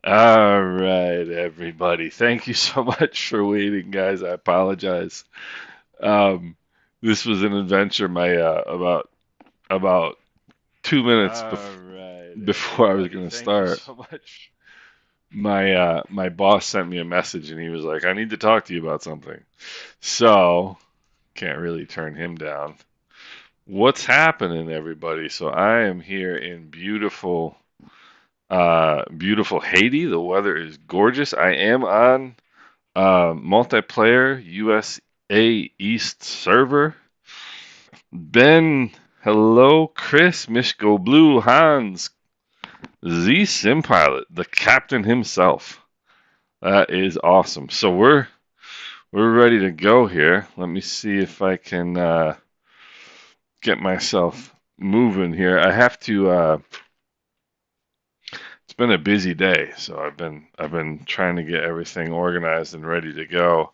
All right, everybody. Thank you so much for waiting, guys. I apologize. Um, this was an adventure. My about 2 minutes before I was going to start, my boss sent me a message and he was like, "I need to talk to you about something." So can't really turn him down. What's happening, everybody? So I am here in beautiful Haiti. The weather is gorgeous. I am on multiplayer USA East server. Ben, hello, Chris, Mishko Blue, Hans, Z Sim Pilot, the captain himself. That is awesome. So we're ready to go here. Let me see if I can get myself moving here. I have to. It's been a busy day, so I've been trying to get everything organized and ready to go.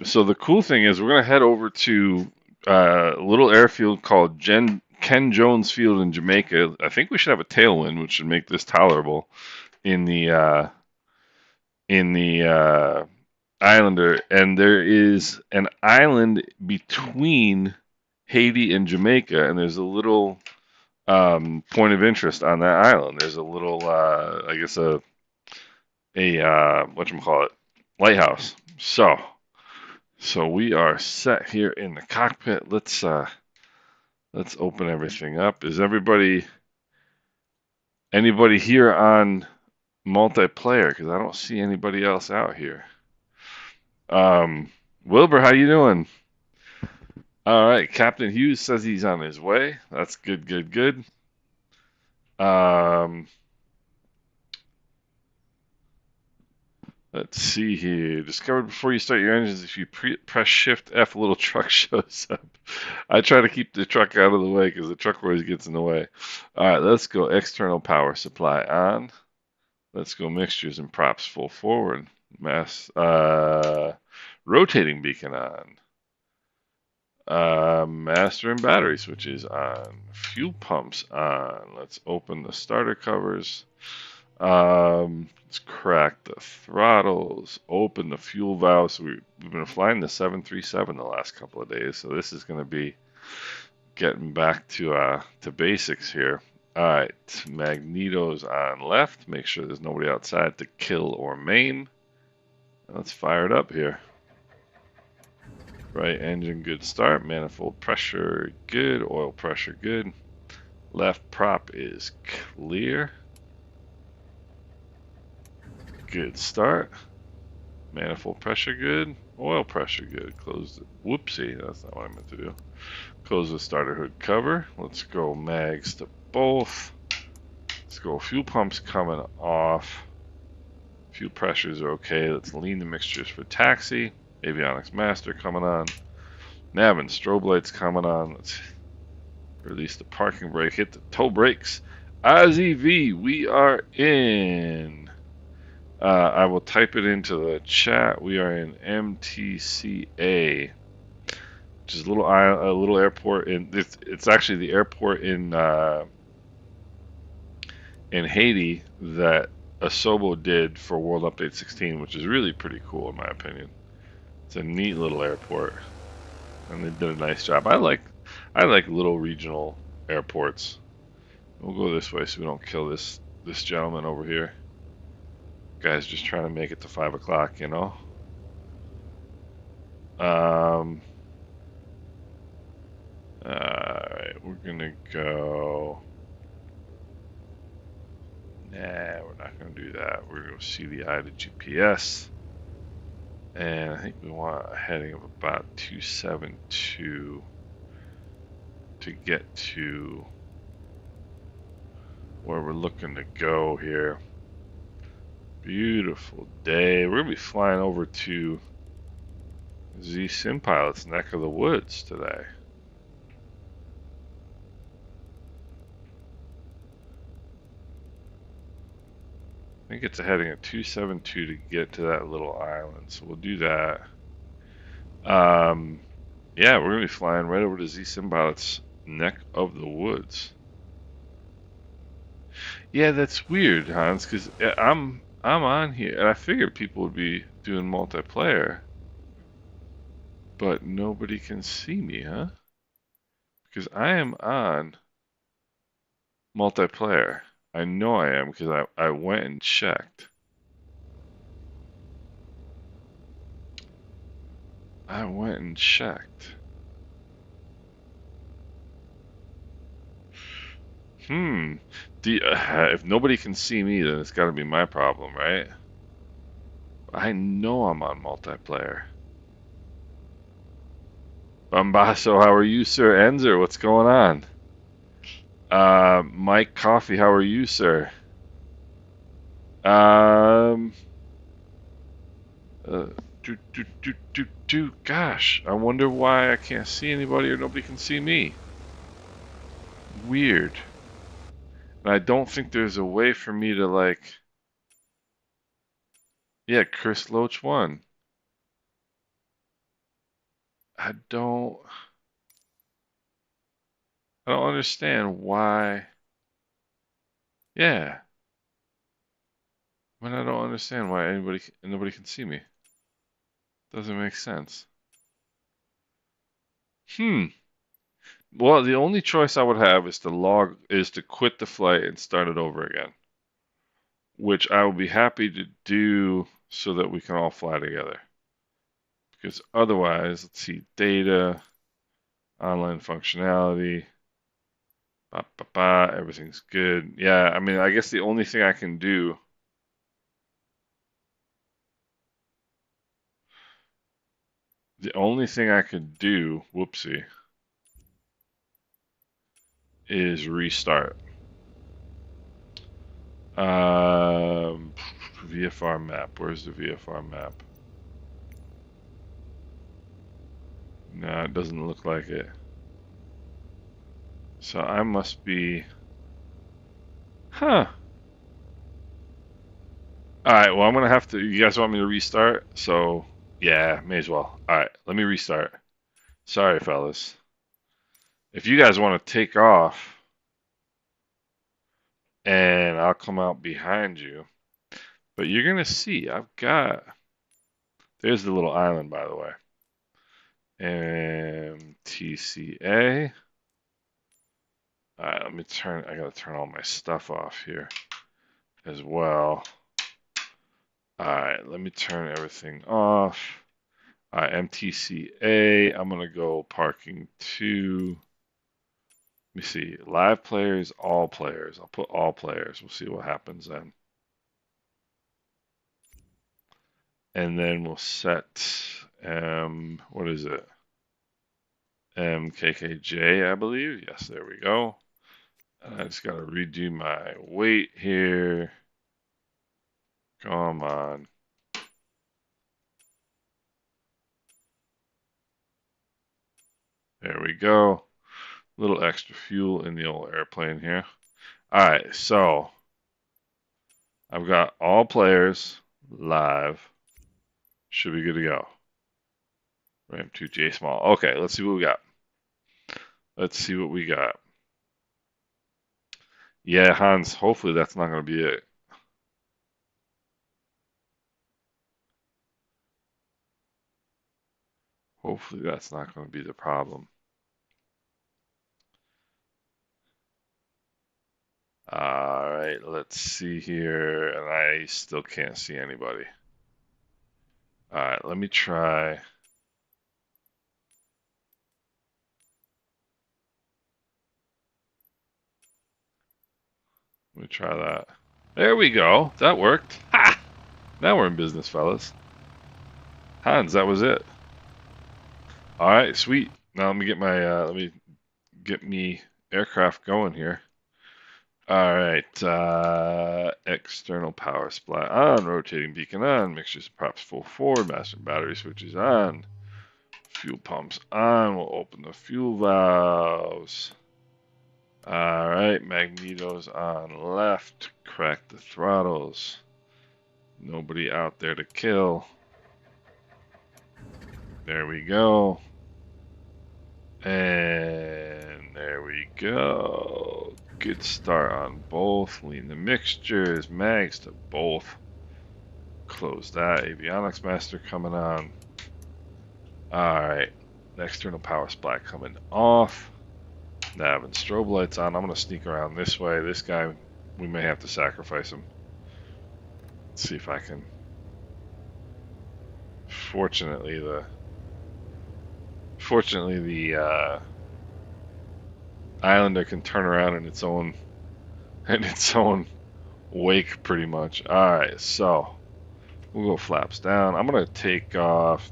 So the cool thing is we're gonna head over to a little airfield called Ken Jones Field in Jamaica. I think we should have a tailwind, which should make this tolerable in the Islander. And there is an island between Haiti and Jamaica, and there's a little point of interest on that island. There's a little, I guess a whatchamacallit, lighthouse. So we are set here in the cockpit. Let's open everything up. Is anybody here on multiplayer? Because I don't see anybody else out here. Wilbur, how you doing? All right, Captain Hughes says he's on his way. That's good, good, good. Um, Let's see here. Discovered before you start your engines, if you press Shift F, a little truck shows up. I try to keep the truck out of the way because the truck always gets in the way. All right, let's go external power supply on. Let's go mixtures and props full forward. Rotating beacon on. Master and battery switches on. Fuel pumps on. Let's open the starter covers. Let's crack the throttles, open the fuel valves. We've been flying the 737 the last couple of days, so this is going to be getting back to basics here. All right, magnetos on left. Make sure there's nobody outside to kill or maim. Let's fire it up here. Right engine, good start. Manifold pressure, good. Oil pressure, good. Left prop is clear. Good start. Manifold pressure good. Oil pressure good. Close the. Whoopsie, that's not what I meant to do. Close the starter hood cover. Let's go mags to both. Let's go fuel pumps coming off. Fuel pressures are okay. Let's lean the mixtures for taxi. Avionics master coming on. Nav and strobe lights coming on. Let's release the parking brake. Hit the toe brakes. IZV, we are in. I will type it into the chat. We are in MTCA, which is a little airport in. It's actually the airport in Haiti that Asobo did for World Update 16, which is really pretty cool in my opinion. It's a neat little airport, and they did a nice job. I like little regional airports. We'll go this way so we don't kill this gentleman over here. Guy's just trying to make it to 5 o'clock, you know. Alright, we're gonna go. Nah, we're not gonna do that. We're gonna see the eye to GPS. And I think we want a heading of about 272 to get to where we're looking to go here. Beautiful day. We're gonna be flying over to Z Sim Pilot's neck of the woods today. I think it's a heading of 272 to get to that little island, so we'll do that. Yeah, we're gonna be flying right over to Z Sim Pilot's neck of the woods. Yeah, that's weird, Hans, because I'm on here, and I figured people would be doing multiplayer, but nobody can see me, huh? Because I am on multiplayer. I know I am because I went and checked. I went and checked. Hmm. If nobody can see me, then it's got to be my problem, right? I know I'm on multiplayer. Bambaso, how are you, sir? Enzer, what's going on? Mike Coffee, how are you, sir? Um, uh, Gosh, I wonder why I can't see anybody or nobody can see me. Weird. And I don't think there's a way for me to like. Yeah, Chris Loach won. I don't. I don't understand why. Yeah, but I don't understand why nobody can see me. Doesn't make sense. Hmm. Well, the only choice I would have is to quit the flight and start it over again, which I will be happy to do so that we can all fly together. Because otherwise, let's see, data, online functionality, everything's good. Yeah, I mean, I guess the only thing I can do, whoopsie, is restart. Um, VFR map. Where's the VFR map? No, it doesn't look like it. So I must be. Huh. Alright, well, I'm gonna have to. You guys want me to restart? So, yeah, may as well. Alright, let me restart. Sorry, fellas. If you guys want to take off, and I'll come out behind you. But you're gonna see, I've got. There's the little island, by the way. MTCA. Alright, let me turn. I gotta turn all my stuff off here as well. Alright, let me turn everything off. MTCA, I'm gonna go parking 2. Let me see, live players, all players. I'll put all players. We'll see what happens then. And then we'll set, what is it? MKKJ, I believe. Yes, there we go. I just gotta redo my weight here. Come on. There we go. A little extra fuel in the old airplane here. All right, so I've got all players live. Should be good to go. Ram 2 J small. Okay, let's see what we got. Let's see what we got. Yeah, Hans, hopefully that's not going to be it. Hopefully that's not going to be the problem. All right, let's see here. And I still can't see anybody. All right, let me try. Let me try that. There we go. That worked. Ha! Now we're in business, fellas. Hans, that was it. All right, sweet. Now let me get me aircraft going here. All right, external power supply on, rotating beacon on, mixtures of props full forward, master battery switches on, fuel pumps on. We'll open the fuel valves. All right, magnetos on left, crack the throttles. Nobody out there to kill. There we go. And there we go. Good start on both. Lean the mixtures, mags to both. Close that. Avionics master coming on. Alright. External power supply coming off. Nav and strobe lights on. I'm going to sneak around this way. This guy, we may have to sacrifice him. Let's see if I can. Fortunately, the Islander can turn around in its own wake, pretty much. All right, so we'll go flaps down. I'm gonna take off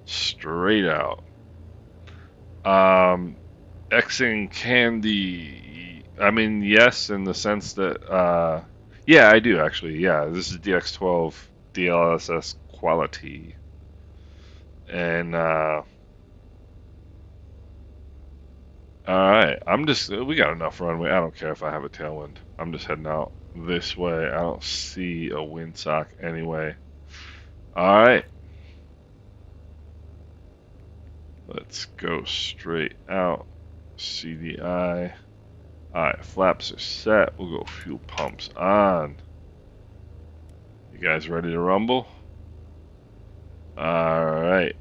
straight out. Xing Candy. I mean, yes, in the sense that yeah, I do actually. Yeah, this is DX12 DLSS quality, and alright, we got enough runway. I don't care if I have a tailwind. I'm just heading out this way. I don't see a windsock anyway. Alright. Let's go straight out. CDI. Alright, flaps are set. We'll go fuel pumps on. You guys ready to rumble? Alright.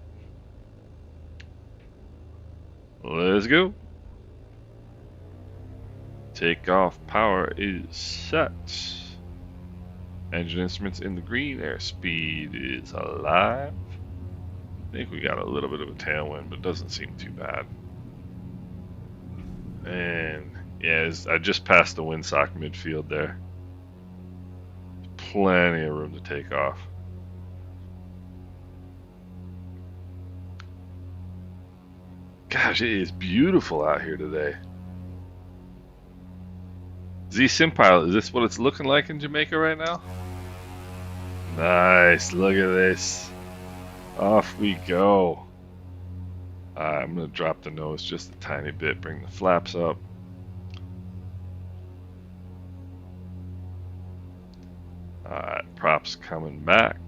Let's go. Takeoff power is set. Engine instruments in the green. Airspeed is alive. I think we got a little bit of a tailwind, but it doesn't seem too bad. And yeah, I just passed the windsock midfield there. Plenty of room to take off. Gosh, it is beautiful out here today. Z-Simpilot, is this what it's looking like in Jamaica right now? Nice, look at this. Off we go. I'm going to drop the nose just a tiny bit, bring the flaps up. Alright, props coming back.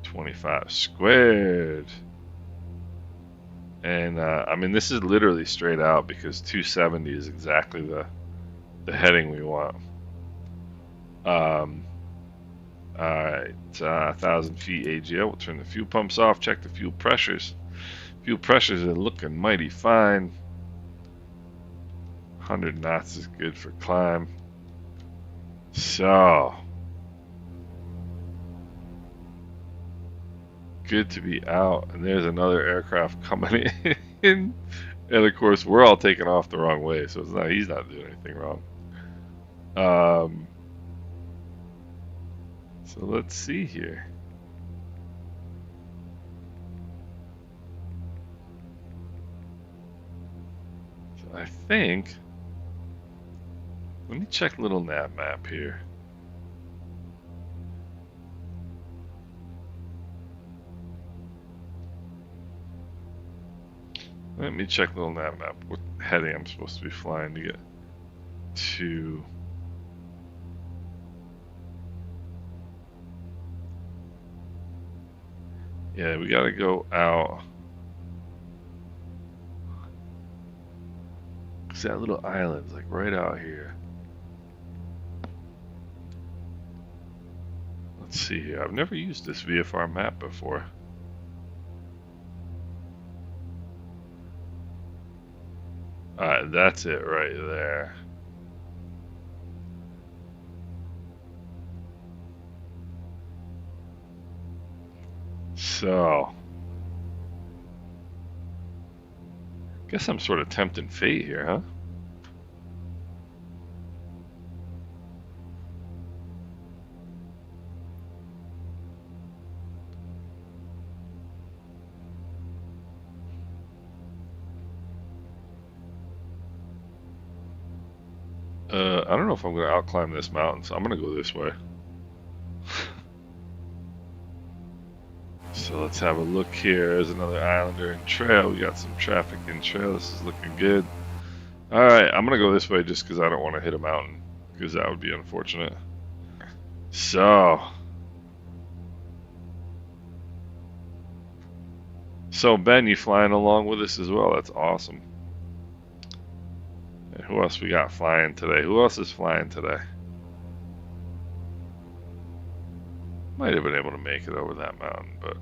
25 squared. And I mean, this is literally straight out because 270 is exactly the heading we want. Alright, 1,000 feet AGL. We'll turn the fuel pumps off, check the fuel pressures. Fuel pressures are looking mighty fine. 100 knots is good for climb. So, good to be out. And there's another aircraft coming in. And of course, we're all taking off the wrong way, so he's not doing anything wrong. So let's see here. So I think, let me check little nav map here. Let me check little nav map. What heading I'm supposed to be flying to get to. Yeah, we gotta go out. Cause that little island's like right out here. Let's see here. I've never used this VFR map before. Alright, that's it right there. So, guess I'm sort of tempting fate here, huh? I don't know if I'm going to outclimb this mountain, so I'm going to go this way. So let's have a look here. There's another Islander in trail. We got some traffic in trail. This is looking good. Alright, I'm going to go this way just because I don't want to hit a mountain, because that would be unfortunate. So Ben, you flying along with us as well? That's awesome. And who else we got flying today? Who else is flying today? Might have been able to make it over that mountain, but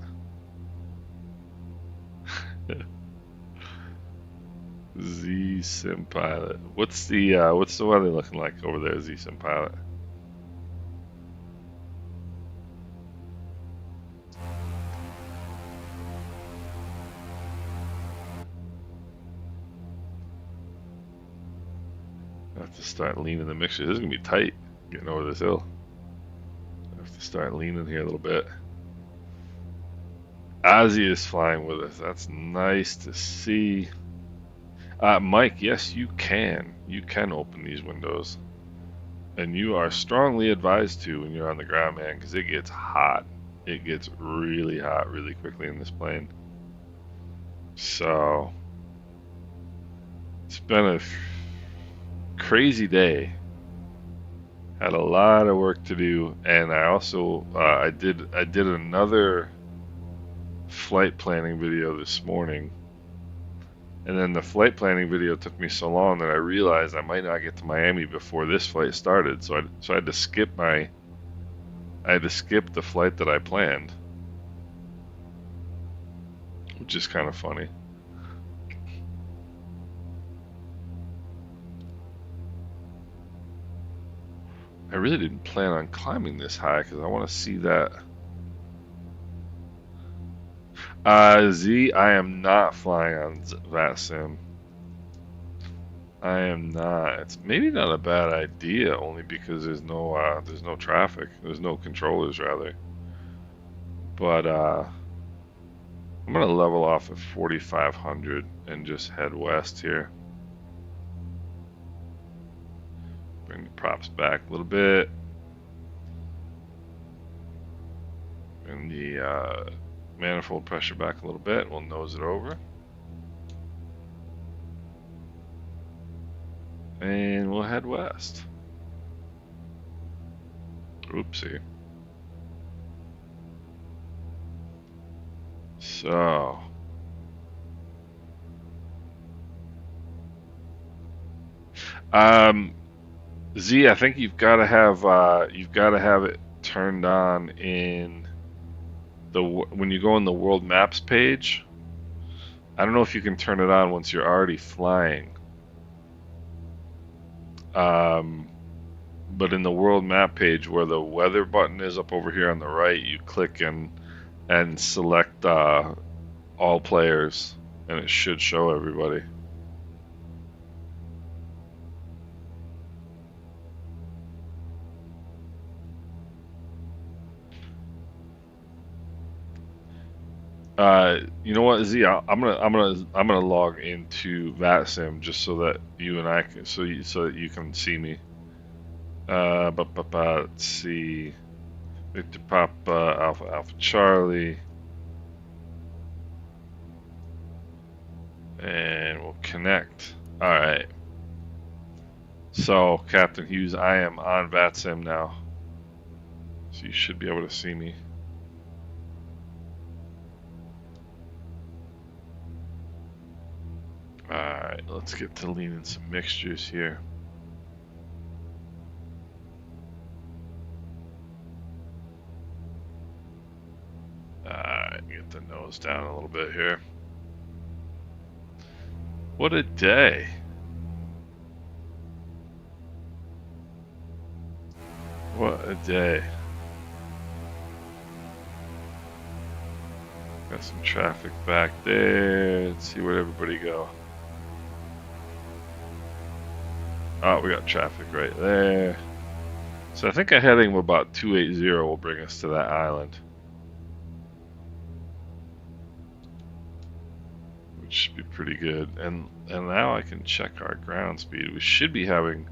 Z Sim Pilot. What's the weather looking like over there, Z Sim Pilot? I have to start leaning the mixture. This is gonna be tight getting over this hill. I have to start leaning here a little bit. Ozzy is flying with us. That's nice to see. Mike, yes, you can. You can open these windows. And you are strongly advised to when you're on the ground, man, because it gets hot. It gets really hot really quickly in this plane. So, it's been a crazy day. Had a lot of work to do, and I also I did another flight planning video this morning. And then the flight planning video took me so long that I realized I might not get to Miami before this flight started. So I had to skip the flight that I planned, which is kind of funny. I really didn't plan on climbing this high because I want to see that. Z, I am not flying on VATSIM. I am not. It's maybe not a bad idea, only because there's no traffic. There's no controllers, rather. But I'm gonna level off at 4,500 and just head west here. Bring the props back a little bit. Bring the manifold pressure back a little bit. We'll nose it over. And we'll head west. Oopsie. So. Z, I think you've got to have it turned on in when you go in the world maps page. I don't know if you can turn it on once you're already flying. But in the world map page where the weather button is up over here on the right, you click and select all players, and it should show everybody. You know what, Z? I'm gonna log into VATSIM just so that you and I can so that you can see me. Let's see. Victor Papa Alpha Charlie, and we'll connect. All right. So Captain Hughes, I am on VATSIM now, so you should be able to see me. Alright, let's get to leaning some mixtures here. Alright, get the nose down a little bit here. What a day. What a day. Got some traffic back there. Let's see where'd everybody go. Oh, we got traffic right there. So I think a heading of about 280 will bring us to that island, which should be pretty good. And now I can check our ground speed. We should be having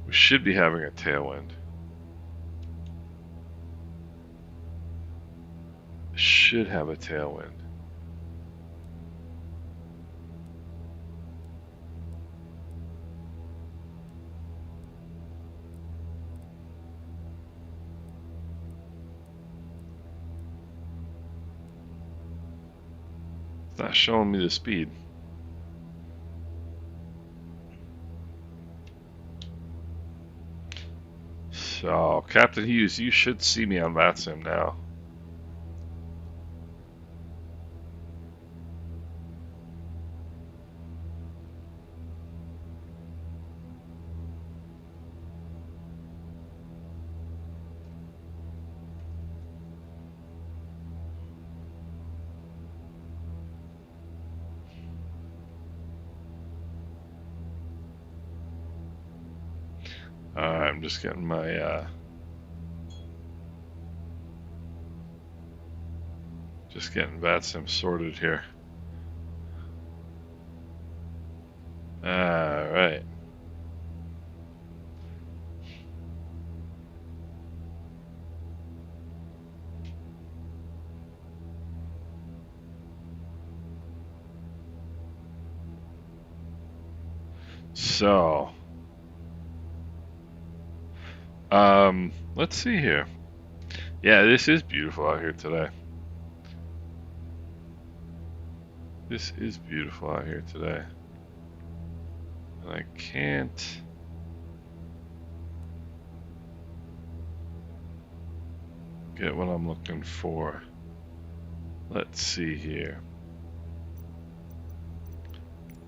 a tailwind. Should have a tailwind. It's not showing me the speed. So, Captain Hughes, you should see me on that sim now. I'm just getting my VATSIM sorted here. Alright. So, let's see here. Yeah, this is beautiful out here today. This is beautiful out here today. And I can't get what I'm looking for. Let's see here.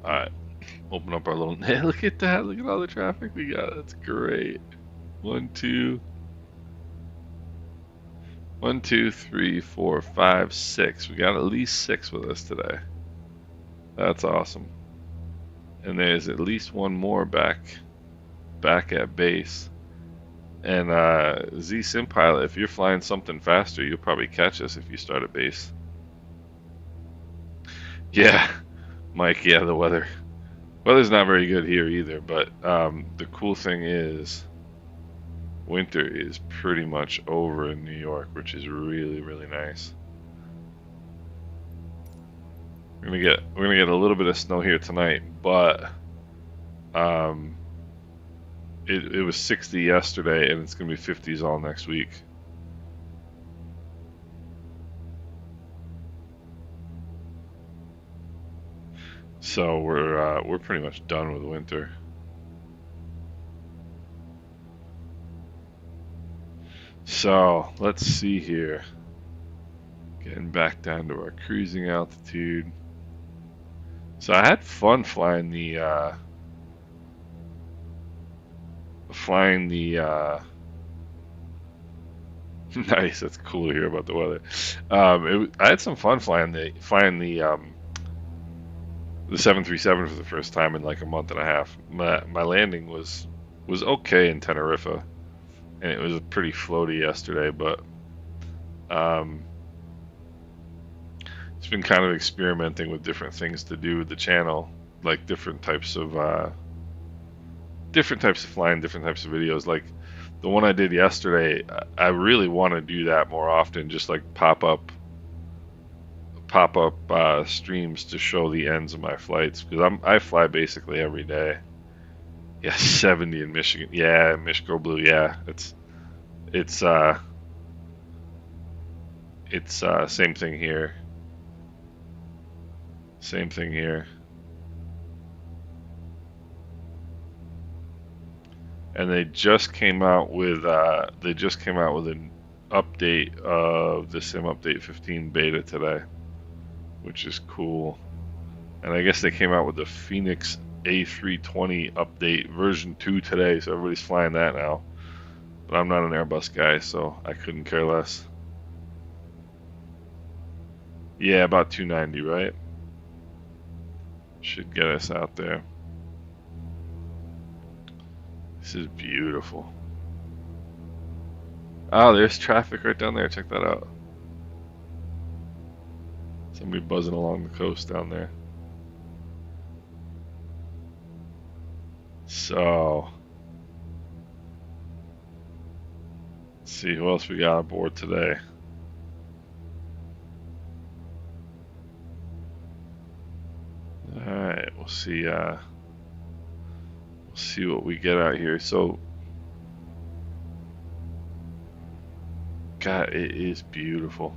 Alright, open up our little... Look at that, look at all the traffic we got. That's great. 1, 2, 3, 4, 5, 6. We got at least 6 with us today. That's awesome. And there's at least one more back at base. And Z Sim Pilot, if you're flying something faster, you'll probably catch us if you start at base. Yeah, Mike. Yeah, the weather's not very good here either. But the cool thing is, winter is pretty much over in New York, which is really, really nice. We're gonna get a little bit of snow here tonight, but it was 60 yesterday, and it's gonna be 50s all next week. So we're pretty much done with winter. So let's see here. Getting back down to our cruising altitude. So I had fun flying the nice. That's cool to hear about the weather. I had some fun flying the 737 for the first time in like a month and a half. My landing was okay in Tenerife, and it was pretty floaty yesterday, but it's been kind of experimenting with different things to do with the channel, like different types of flying, different types of videos. Like the one I did yesterday, I really want to do that more often, just like pop up streams to show the ends of my flights, because I fly basically every day. Yeah, 70 in Michigan. Yeah, Michigan Blue. Yeah, it's same thing here. Same thing here. And they just came out with an update of the Sim Update 15 beta today, which is cool. And I guess they came out with the Phoenix A320 update version 2 today, so everybody's flying that now. But I'm not an Airbus guy, so I couldn't care less. Yeah, about 290, right? Should get us out there. This is beautiful. Oh, there's traffic right down there. Check that out. Somebody buzzing along the coast down there. So, let's see who else we got on board today. All right, we'll see. We'll see what we get out here. So, God, it is beautiful.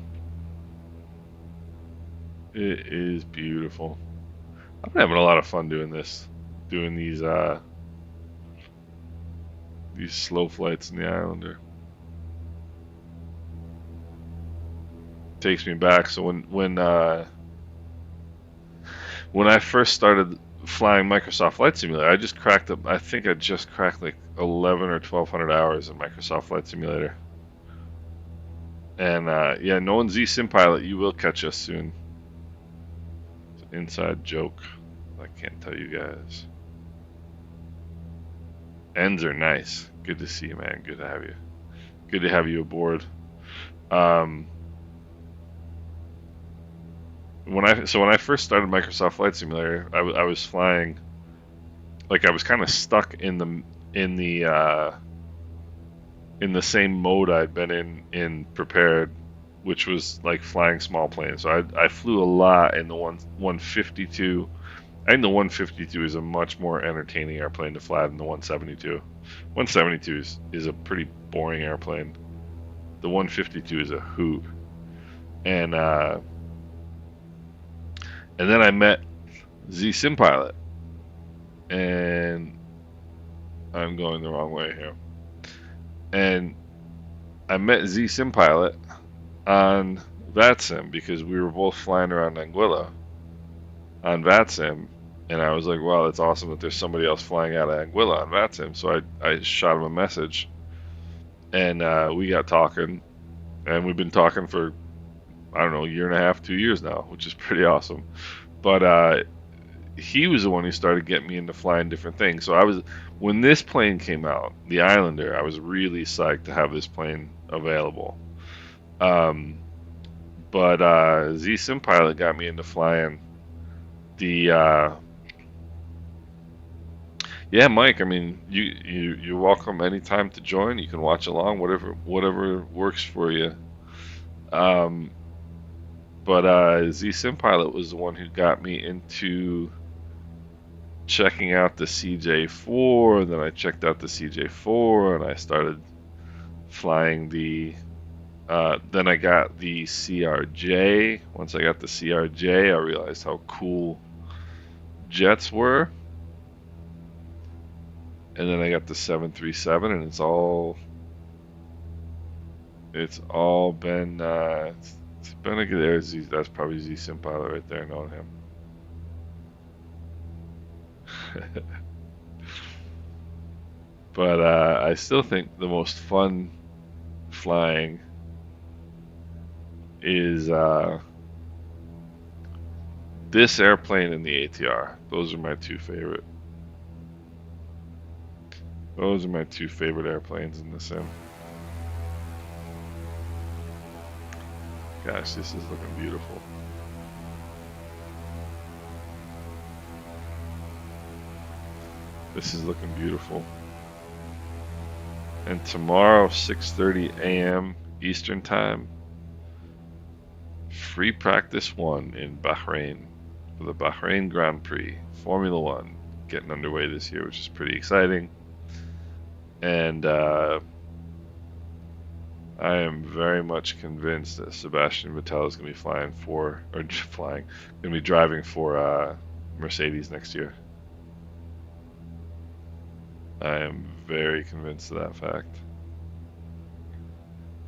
It is beautiful. I'm having a lot of fun doing this, doing these these slow flights in the Islander. Takes me back. So when I first started flying Microsoft Flight Simulator, I just cracked up. I think I just cracked like 11 or 1200 hours in Microsoft Flight Simulator. And yeah, knowing Z-Sim Pilot, you will catch us soon. It's an inside joke. I can't tell you guys. Ends are nice. Good to see you, man. Good to have you. Good to have you aboard. When I first started Microsoft Flight Simulator, I was flying, like I was kind of stuck in the same mode I'd been in prepared, which was like flying small planes. So I flew a lot in the 152. I think the 152 is a much more entertaining airplane to fly than the 172. 172 is a pretty boring airplane. The 152 is a hoot. And then I met Z-Sim Pilot. And I'm going the wrong way here. And I met Z-Sim Pilot on VATSIM because we were both flying around Anguilla on VATSIM. And I was like, wow, that's awesome that there's somebody else flying out of Anguilla on VATSIM. So I shot him a message. And we got talking. And we've been talking for, I don't know, a year and a half, 2 years now, which is pretty awesome. But he was the one who started getting me into flying different things. So when this plane came out, the Islander, I was really psyched to have this plane available. But Z-Sim Pilot got me into flying the yeah, Mike, I mean, you're welcome anytime to join. You can watch along, whatever works for you. But Z-Sim Pilot was the one who got me into checking out the CJ4, and then I checked out the CJ4, and I started flying then I got the CRJ. Once I got the CRJ, I realized how cool jets were. And then I got the 737, and it's all been it's been a good. That's probably Z-Sim Pilot right there, knowing him. But I still think the most fun flying is this airplane and the ATR. Those are my two favorite. Those are my two favorite airplanes in the sim. Gosh, this is looking beautiful. This is looking beautiful. And tomorrow, 6:30 a.m. Eastern Time, free practice 1 in Bahrain for the Bahrain Grand Prix, Formula One, getting underway this year, which is pretty exciting. And I am very much convinced that Sebastian Vettel is going to be driving for Mercedes next year. I am very convinced of that fact.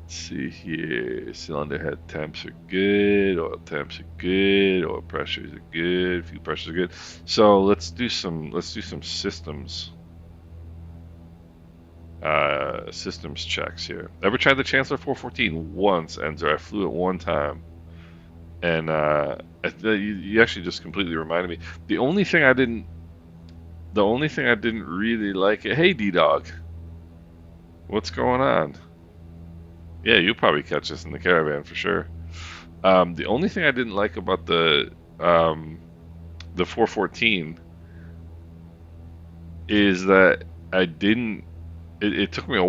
Let's see here. Cylinder head temps are good. Oil temps are good. Oil pressures are good. Fuel pressures are good. So let's do some systems. Systems checks here. Ever tried the Chancellor 414? Once, Enzer. I flew it one time, and you actually just completely reminded me. The only thing I didn't really like it. Hey, D-Dog, what's going on? Yeah, you'll probably catch us in the caravan for sure. The only thing I didn't like about the 414 is that I didn't. It took me a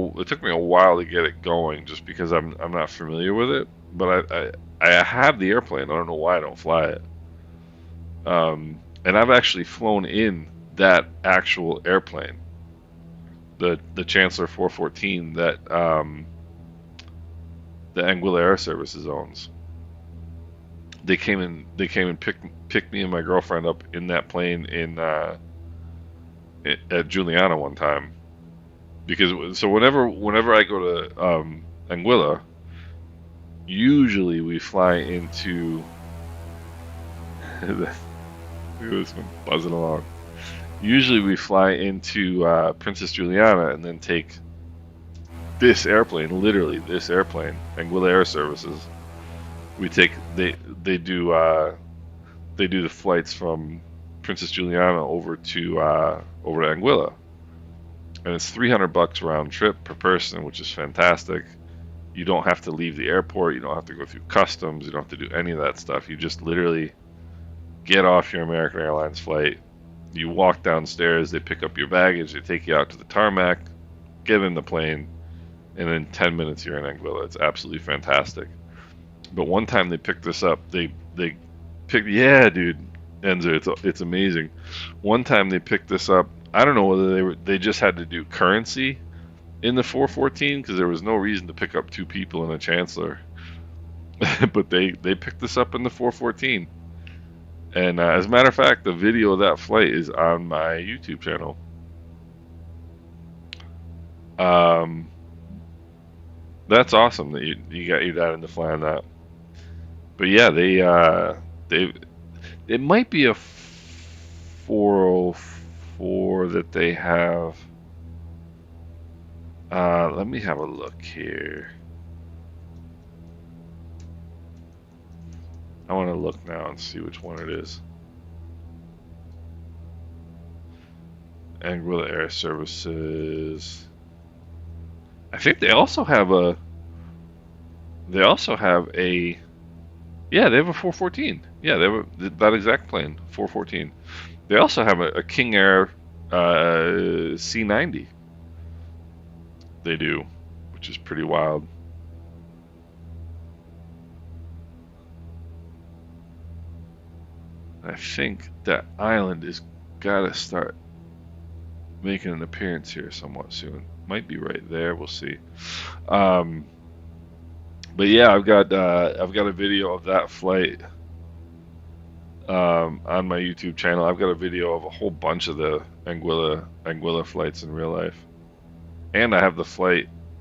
while to get it going, just because I'm not familiar with it. But I have the airplane. I don't know why I don't fly it. And I've actually flown in that actual airplane, the Chancellor 414 that the Anguilla Air Services owns. They came and picked me and my girlfriend up in that plane at Juliana one time. because so whenever I go to Anguilla, usually we fly into look at this one buzzing along. Usually we fly into Princess Juliana and then take this airplane, literally this airplane, Anguilla Air Services. We take they do the flights from Princess Juliana over to Anguilla, and it's $300 round trip per person, which is fantastic. You don't have to leave the airport. You don't have to go through customs. You don't have to do any of that stuff. You just literally get off your American Airlines flight. You walk downstairs. They pick up your baggage. They take you out to the tarmac, get in the plane, and in 10 minutes you're in Anguilla. It's absolutely fantastic. But one time they picked this up. They picked, yeah, dude, Enzo, it's amazing. One time they picked this up. I don't know whether they just had to do currency in the 414 because there was no reason to pick up two people in a Chancellor. But they picked this up in the 414. And as a matter of fact, the video of that flight is on my YouTube channel. That's awesome that you got your dad into flying that. But yeah, it might be a 404 that they have. Let me have a look here. I want to look now and see which one it is. Anguilla Air Services. I think they also have a. Yeah, they have a 414. Yeah, they have that exact plane, 414. They also have a King Air C90. They do, which is pretty wild. I think that island is gotta start making an appearance here somewhat soon. Might be right there. We'll see. But yeah, I've got a video of that flight on my YouTube channel. I've got a video of a whole bunch of the Anguilla flights in real life, and I have the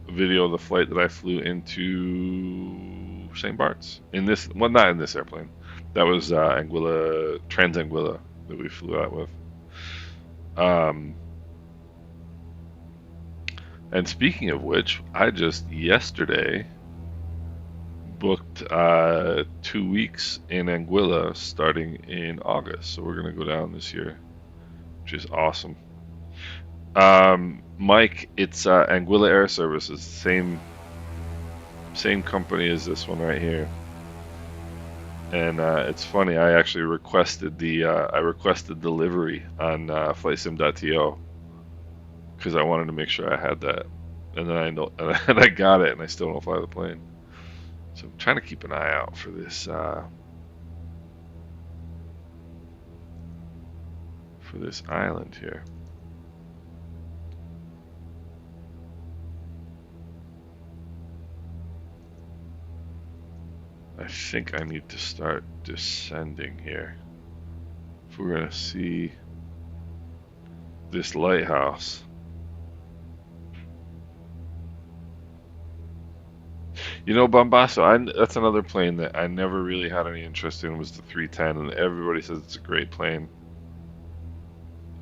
video of the flight that I flew into St. Bart's in this. Well, not in this airplane. That was Anguilla, Trans Anguilla that we flew out with. And speaking of which, I just yesterday booked 2 weeks in Anguilla starting in August. So we're going to go down this year, which is awesome. Mike, it's Anguilla Air Services, same company as this one right here. And it's funny, I actually requested delivery on flightsim.to because I wanted to make sure I had that, and then I got it, and I still don't fly the plane. So I'm trying to keep an eye out for this island here. I think I need to start descending here if we're gonna see this lighthouse. You know, Bombasso, that's another plane that I never really had any interest in, was the 310, and everybody says it's a great plane.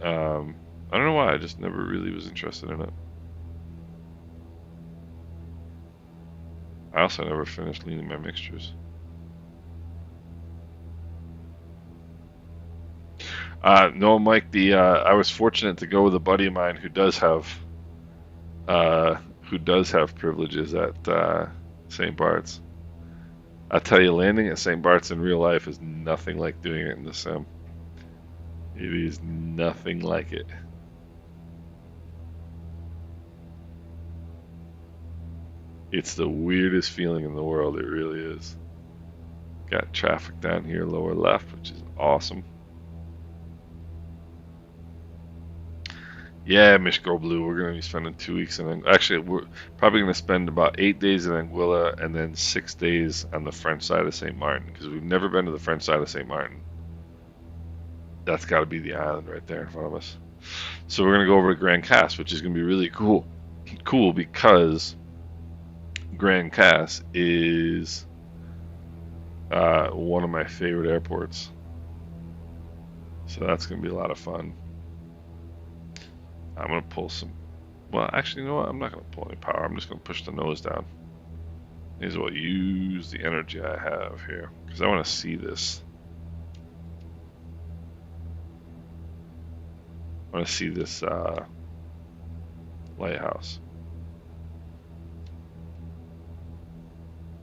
I don't know why, I just never really was interested in it. I also never finished leaning my mixtures. No, Mike, I was fortunate to go with a buddy of mine who does have privileges at St. Bart's. I tell you, landing at St. Bart's in real life is nothing like doing it in the sim. It is nothing like it. It's the weirdest feeling in the world, it really is. Got traffic down here lower left, which is awesome. Yeah, Mishko Blue, we're going to be spending 2 weeks in. Actually, we're probably going to spend about 8 days in Anguilla and then 6 days on the French side of St. Martin, because we've never been to the French side of St. Martin. That's got to be the island right there in front of us. So we're going to go over to Grand Casse, which is going to be really cool. cool because Grand Cass is one of my favorite airports. So that's going to be a lot of fun. I'm going to pull some. Well, actually, you know what? I'm not going to pull any power. I'm just going to push the nose down. May as well use the energy I have here because I want to see this. I want to see this lighthouse.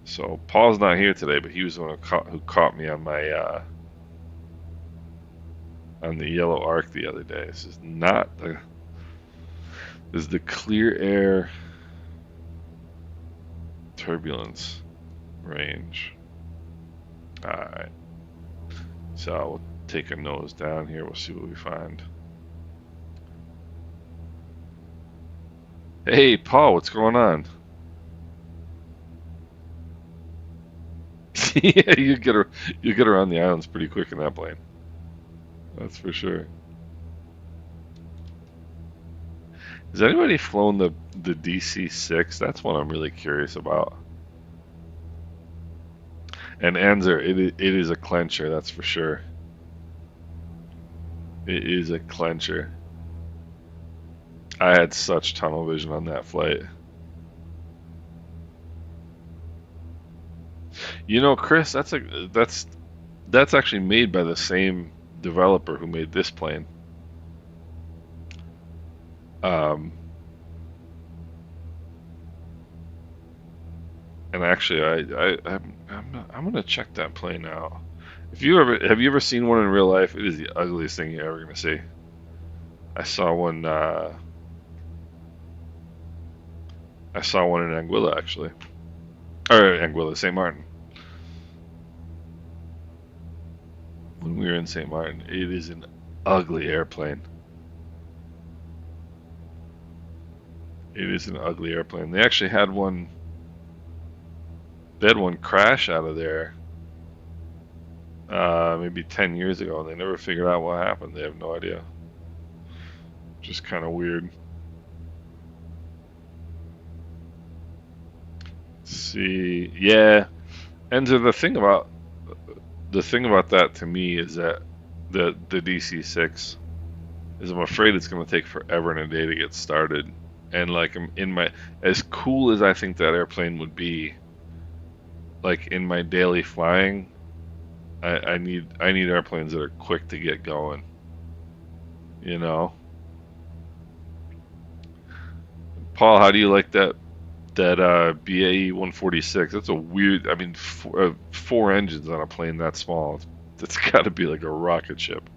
So Paul's not here today, but he was the one who caught me on my on the yellow arc the other day. This is not the. This is the clear air turbulence range. Alright. So we'll take a nose down here. We'll see what we find. Hey, Paul, what's going on? Yeah, you get around the islands pretty quick in that plane. That's for sure. Has anybody flown the DC-6? That's one I'm really curious about. And Anzer, it is a clencher, that's for sure. It is a clencher. I had such tunnel vision on that flight. You know, Chris, that's actually made by the same developer who made this plane. And actually, I'm gonna check that plane out. Have you ever seen one in real life? It is the ugliest thing you're ever gonna see. I saw one. I saw one in Anguilla actually, or Anguilla, St. Martin. When we were in St. Martin, it is an ugly airplane. It is an ugly airplane. They actually had one. They had one crash out of there maybe 10 years ago, and they never figured out what happened. They have no idea. Just kind of weird. Let's see, yeah. And the thing about that to me is that the DC-6 is I'm afraid it's going to take forever and a day to get started. And like as cool as I think that airplane would be, like in my daily flying, I need airplanes that are quick to get going. You know, Paul, how do you like that BAE 146? That's a weird. I mean, four engines on a plane that small. It's got to be like a rocket ship.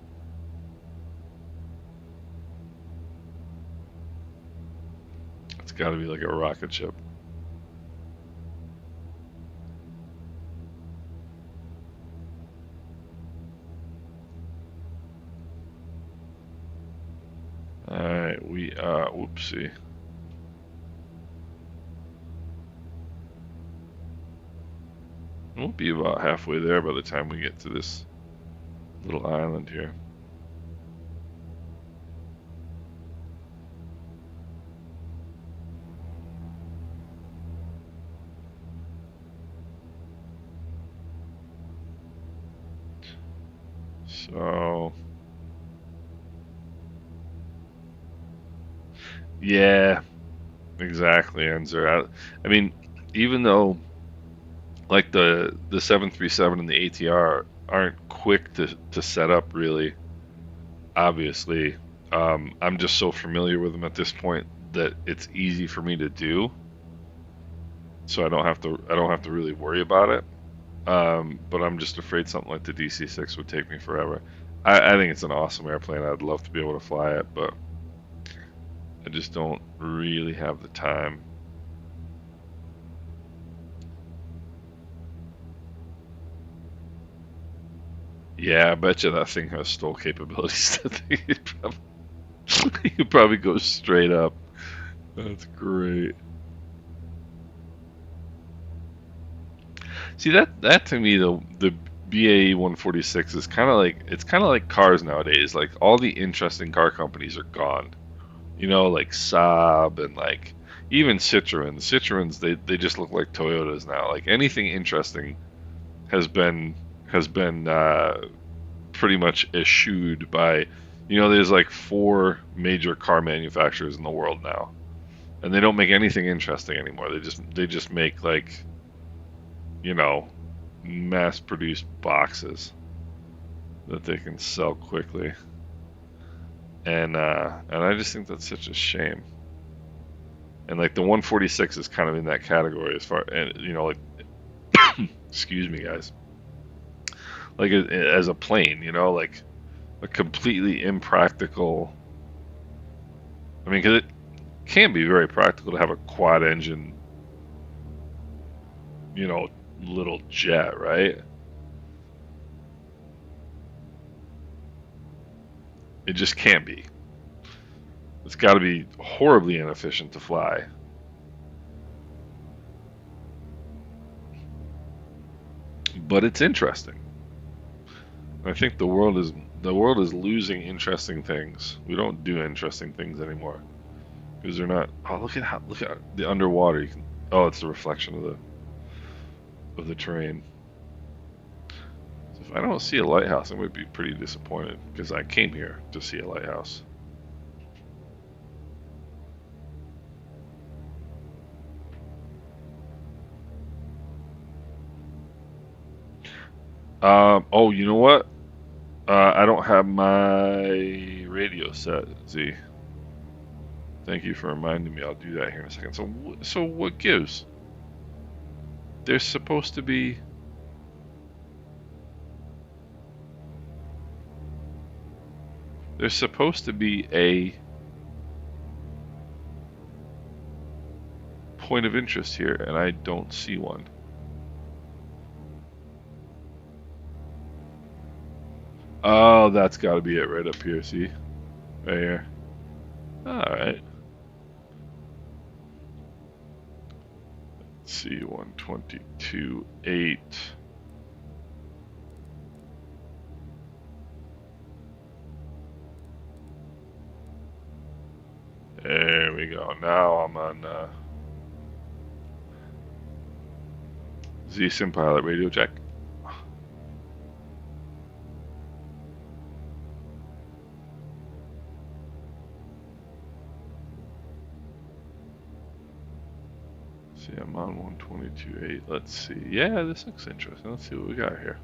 It's got to be like a rocket ship. Alright, whoopsie. We'll be about halfway there by the time we get to this little island here. So, yeah, exactly, Enzer. I mean, even though like the 737 and the ATR aren't quick to set up really, obviously, I'm just so familiar with them at this point that it's easy for me to do. So I don't have to really worry about it. But I'm just afraid something like the DC-6 would take me forever. I think it's an awesome airplane. I'd love to be able to fly it, but I just don't really have the time. Yeah, I bet you that thing has STOL capabilities. You could probably go straight up. That's great. See that to me the BAE 146 is kind of like cars nowadays. Like all the interesting car companies are gone. You know, like Saab and like even Citroens, they just look like Toyotas now. Like anything interesting has been pretty much eschewed by, there's like 4 major car manufacturers in the world now, and they don't make anything interesting anymore. They just make like, mass-produced boxes that they can sell quickly, and I just think that's such a shame. And like the 146 is kind of in that category as far, and like, excuse me, guys, like as a plane, like a completely impractical. I mean, because it can be very practical to have a quad engine, little jet, right? It just can't be. It's got to be horribly inefficient to fly. But it's interesting. I think the world is losing interesting things. We don't do interesting things anymore because they're not. Oh, look at the underwater. You can. Oh, it's the reflection of the terrain. So if I don't see a lighthouse, I might be pretty disappointed because I came here to see a lighthouse. Oh, you know what? I don't have my radio set, Z. Thank you for reminding me. I'll do that here in a second. So what gives? There's supposed to be... There's supposed to be a point of interest here, and I don't see one. Oh, that's got to be it right up here, see? Right here. Alright. Let's see, 122.8. There we go. Now I'm on Z-Sim Pilot radio check. See, I'm on 122.8. Let's see. Yeah, this looks interesting. Let's see what we got here.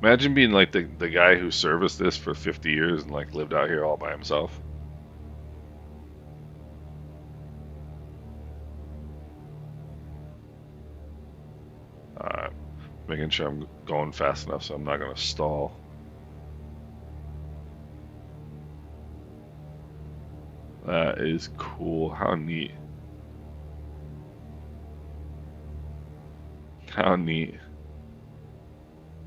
Imagine being like the guy who serviced this for 50 years and like lived out here all by himself. Making sure I'm going fast enough so I'm not going to stall. That is cool. How neat. How neat.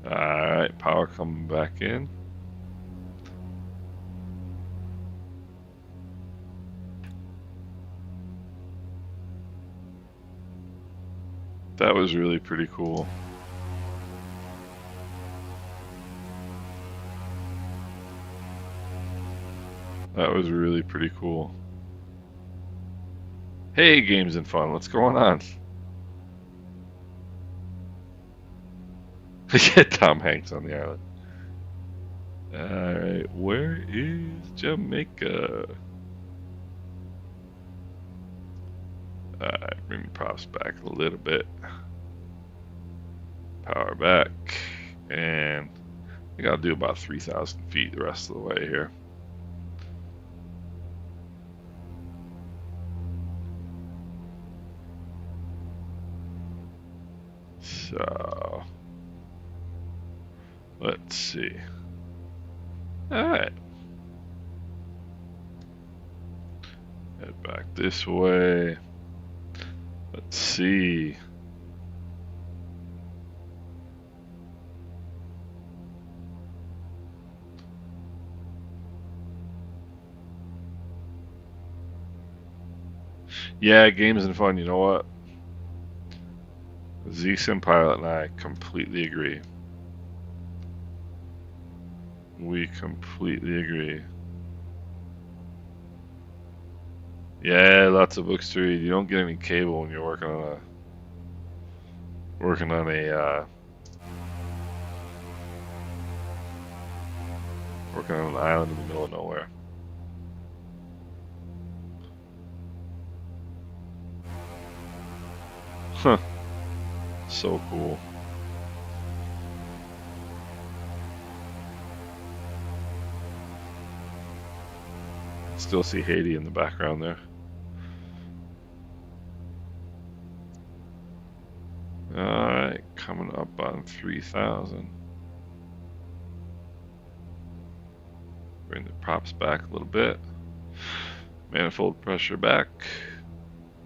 Alright, power coming back in. That was really pretty cool. That was really pretty cool. Hey, Games and Fun, what's going on? Get Tom Hanks on the island. Alright, where is Jamaica? Alright, bring the props back a little bit. Power back. And I think I'll do about 3,000 feet the rest of the way here. So, let's see. Alright. Head back this way. Let's see. Yeah, Games and Fun, you know what? Z-Sim Pilot and I completely agree. We completely agree. Yeah, lots of books to read. You don't get any cable when you're working on an island in the middle of nowhere. Huh. So cool. Still see Haiti in the background there. Alright, coming up on 3,000. Bring the props back a little bit. Manifold pressure back.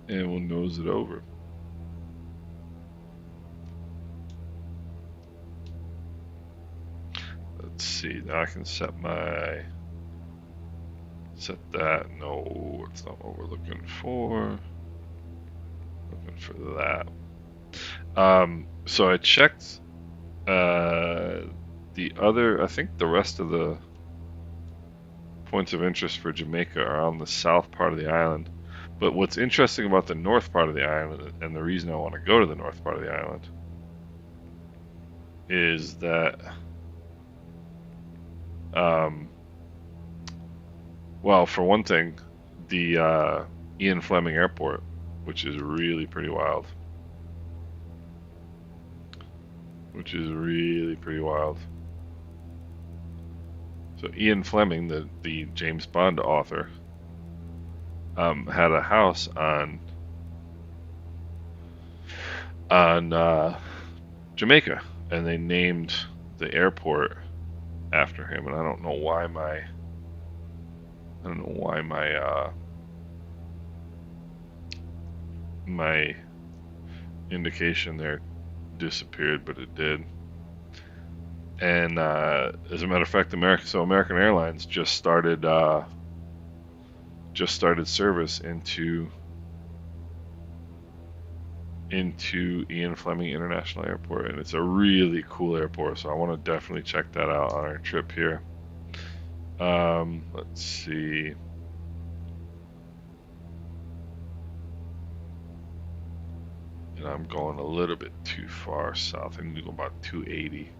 And we'll nose it over. Let's see, now I can set that. No, it's not what we're looking for. Looking for that. So I checked the other, I think the rest of the points of interest for Jamaica are on the south part of the island. But what's interesting about the north part of the island, and the reason I want to go to the north part of the island, is that, well, for one thing, the Ian Fleming Airport, which is really pretty wild. So Ian Fleming, the James Bond author, had a house on Jamaica, and they named the airport after him. And I don't know why my indication there disappeared, but it did. And as a matter of fact, American Airlines just started service into Ian Fleming International Airport, and it's a really cool airport. So I want to definitely check that out on our trip here. Let's see. And I'm going a little bit too far south. I need to go about 280.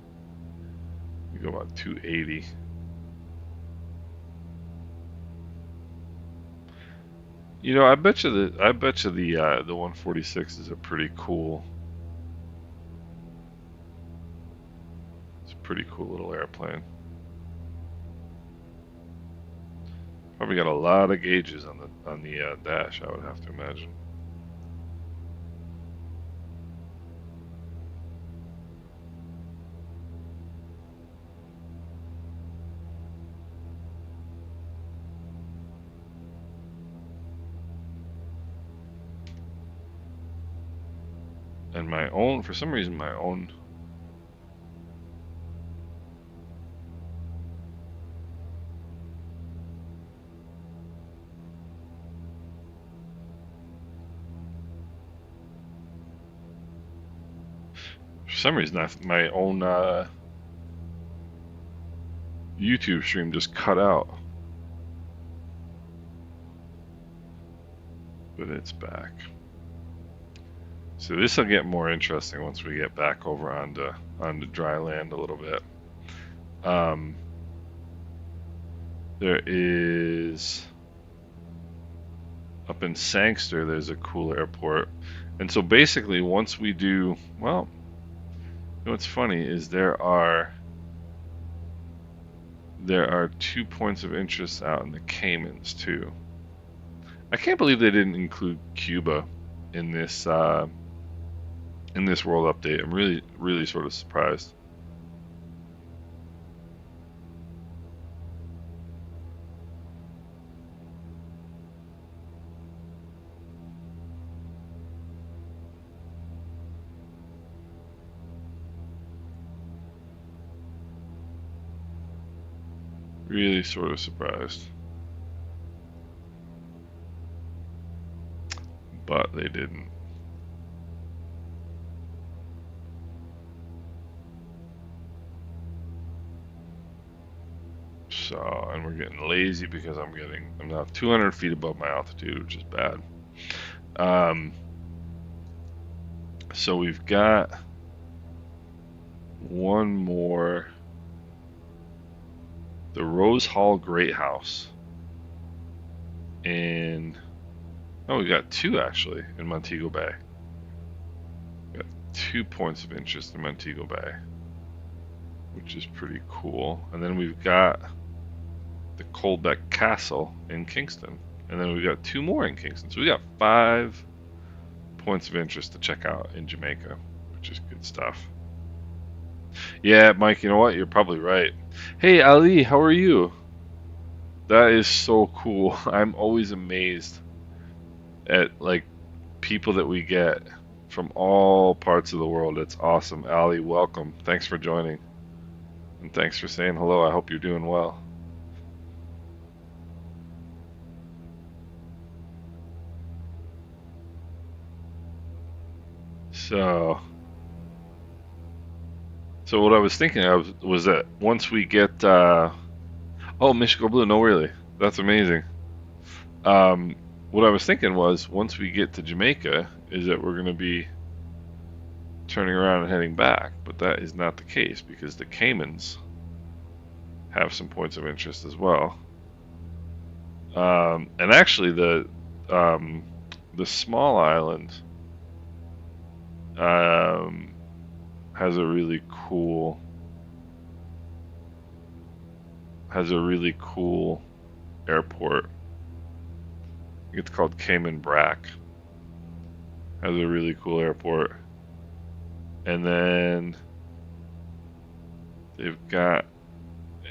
We go about 280. You know, I bet you the 146 is a pretty cool. It's a pretty cool little airplane. Probably got a lot of gauges on the dash, I would have to imagine. And for some reason, my own. For some reason, my own YouTube stream just cut out. But it's back. So this will get more interesting once we get back over onto dry land a little bit. There is up in Sangster. There's a cool airport, and so basically once we do, well, you know what's funny is there are 2 points of interest out in the Caymans too. I can't believe they didn't include Cuba in this world update. I'm really sort of surprised. Really sort of surprised. But they didn't. So, and we're getting lazy because I'm now 200 feet above my altitude, which is bad. So we've got one more, the Rose Hall Great House in, oh, we got two actually in Montego Bay. We got 2 points of interest in Montego Bay, which is pretty cool. And then we've got the Colbeck Castle in Kingston. And then we've got 2 more in Kingston. So we got 5 points of interest to check out in Jamaica, which is good stuff. Yeah, Mike, you know what? You're probably right. Hey, Ali, how are you? That is so cool. I'm always amazed at like people that we get from all parts of the world. It's awesome. Ali, welcome. Thanks for joining. And thanks for saying hello. I hope you're doing well. So what I was thinking of was that once we get, oh, Michigan Blue, no, really, that's amazing. What I was thinking was once we get to Jamaica, is that we're going to be turning around and heading back, but that is not the case because the Caymans have some points of interest as well. And actually, the small island has a really cool airport. It's called Cayman Brac. Has a really cool airport. And then they've got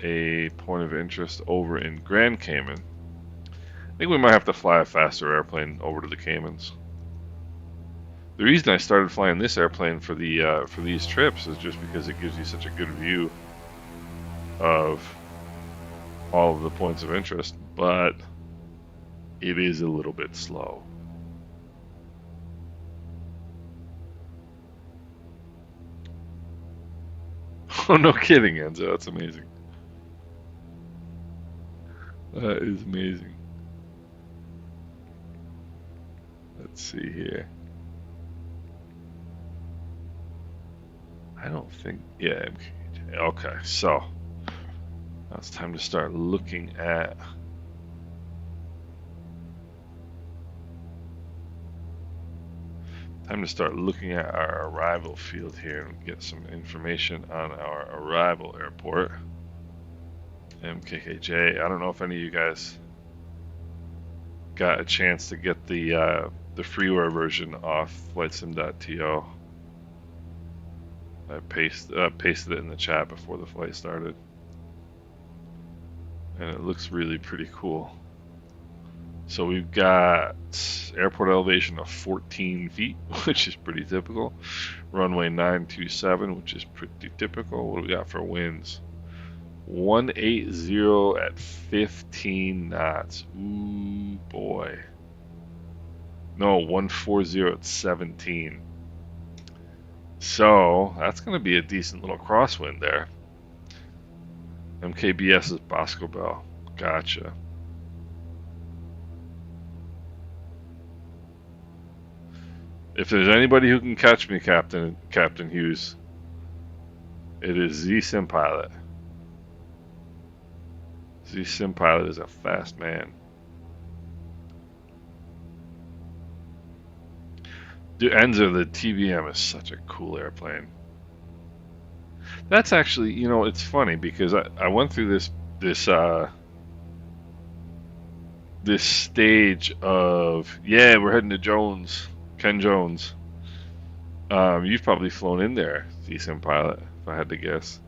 a point of interest over in Grand Cayman. I think we might have to fly a faster airplane over to the Caymans. The reason I started flying this airplane for these trips is just because it gives you such a good view of all of the points of interest, but it is a little bit slow. Oh, no kidding, Enzo. That's amazing. That is amazing. Let's see here. I don't think, yeah, MKKJ. Okay, so now it's time to start looking at our arrival field here and get some information on our arrival airport. MKKJ. I don't know if any of you guys got a chance to get the freeware version off flightsim.to. I pasted it in the chat before the flight started, and it looks really pretty cool. So we've got airport elevation of 14 feet, which is pretty typical. Runway 927, which is pretty typical. What do we got for winds? 180 at 15 knots. Ooh, boy. No, 140 at 17. So that's going to be a decent little crosswind there. MKBS is Bosco Bell. Gotcha. If there's anybody who can catch me, Captain Hughes, it is Z-Sim Pilot. Z-Sim Pilot is a fast man. Dude, Enzo, the TBM is such a cool airplane. That's actually, you know, it's funny because I went through this stage of, yeah, we're heading to Ken Jones. You've probably flown in there, Z-Sim Pilot, if I had to guess.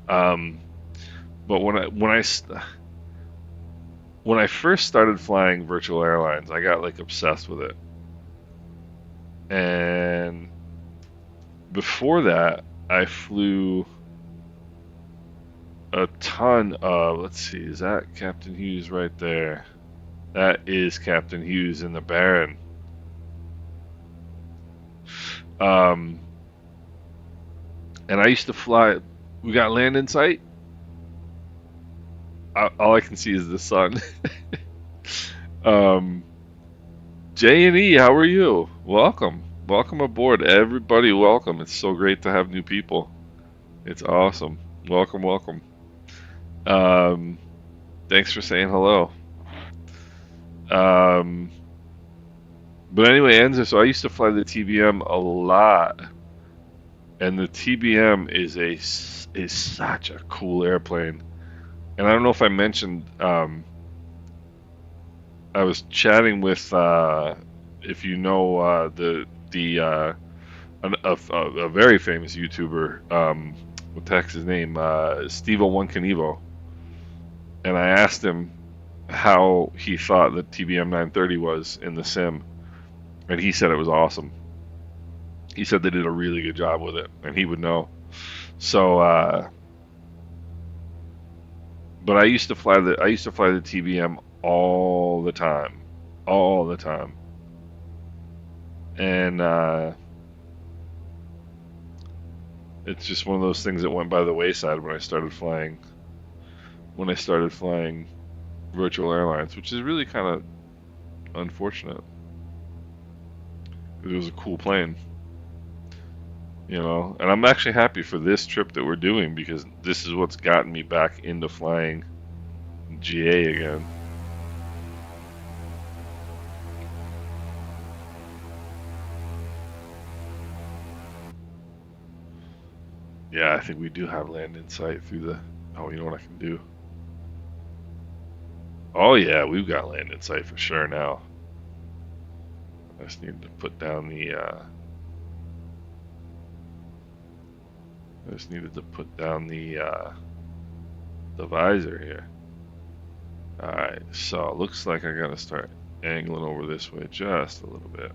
But when I first started flying virtual airlines, I got like obsessed with it. And before that, I flew a ton of, let's see, is that Captain Hughes right there? That is Captain Hughes in the Baron. And I used to fly, we got land in sight? All I can see is the sun. um, J&E, how are you? Welcome. Welcome aboard. Everybody, welcome. It's so great to have new people. It's awesome. Welcome, welcome. Um, Thanks for saying hello. Um, but anyway, Enzo, so I used to fly the TBM a lot, and the TBM is such a cool airplane. And I don't know if I mentioned, I was chatting with, if you know, a very famous YouTuber, what the heck's his name? Steve One Canivo. And I asked him how he thought the TBM 930 was in the sim, and he said it was awesome. He said they did a really good job with it, and he would know. So, but I used to fly the TBM all the time, and it's just one of those things that went by the wayside when I started flying virtual airlines, which is really kind of unfortunate. It was a cool plane, you know, and I'm actually happy for this trip that we're doing because this is what's gotten me back into flying GA again. Yeah, I think we do have land in sight through the. Oh, you know what I can do? Oh yeah, we've got land in sight for sure now. I just need to put down the. I just needed to put down the visor here. All right, so it looks like I gotta start angling over this way just a little bit.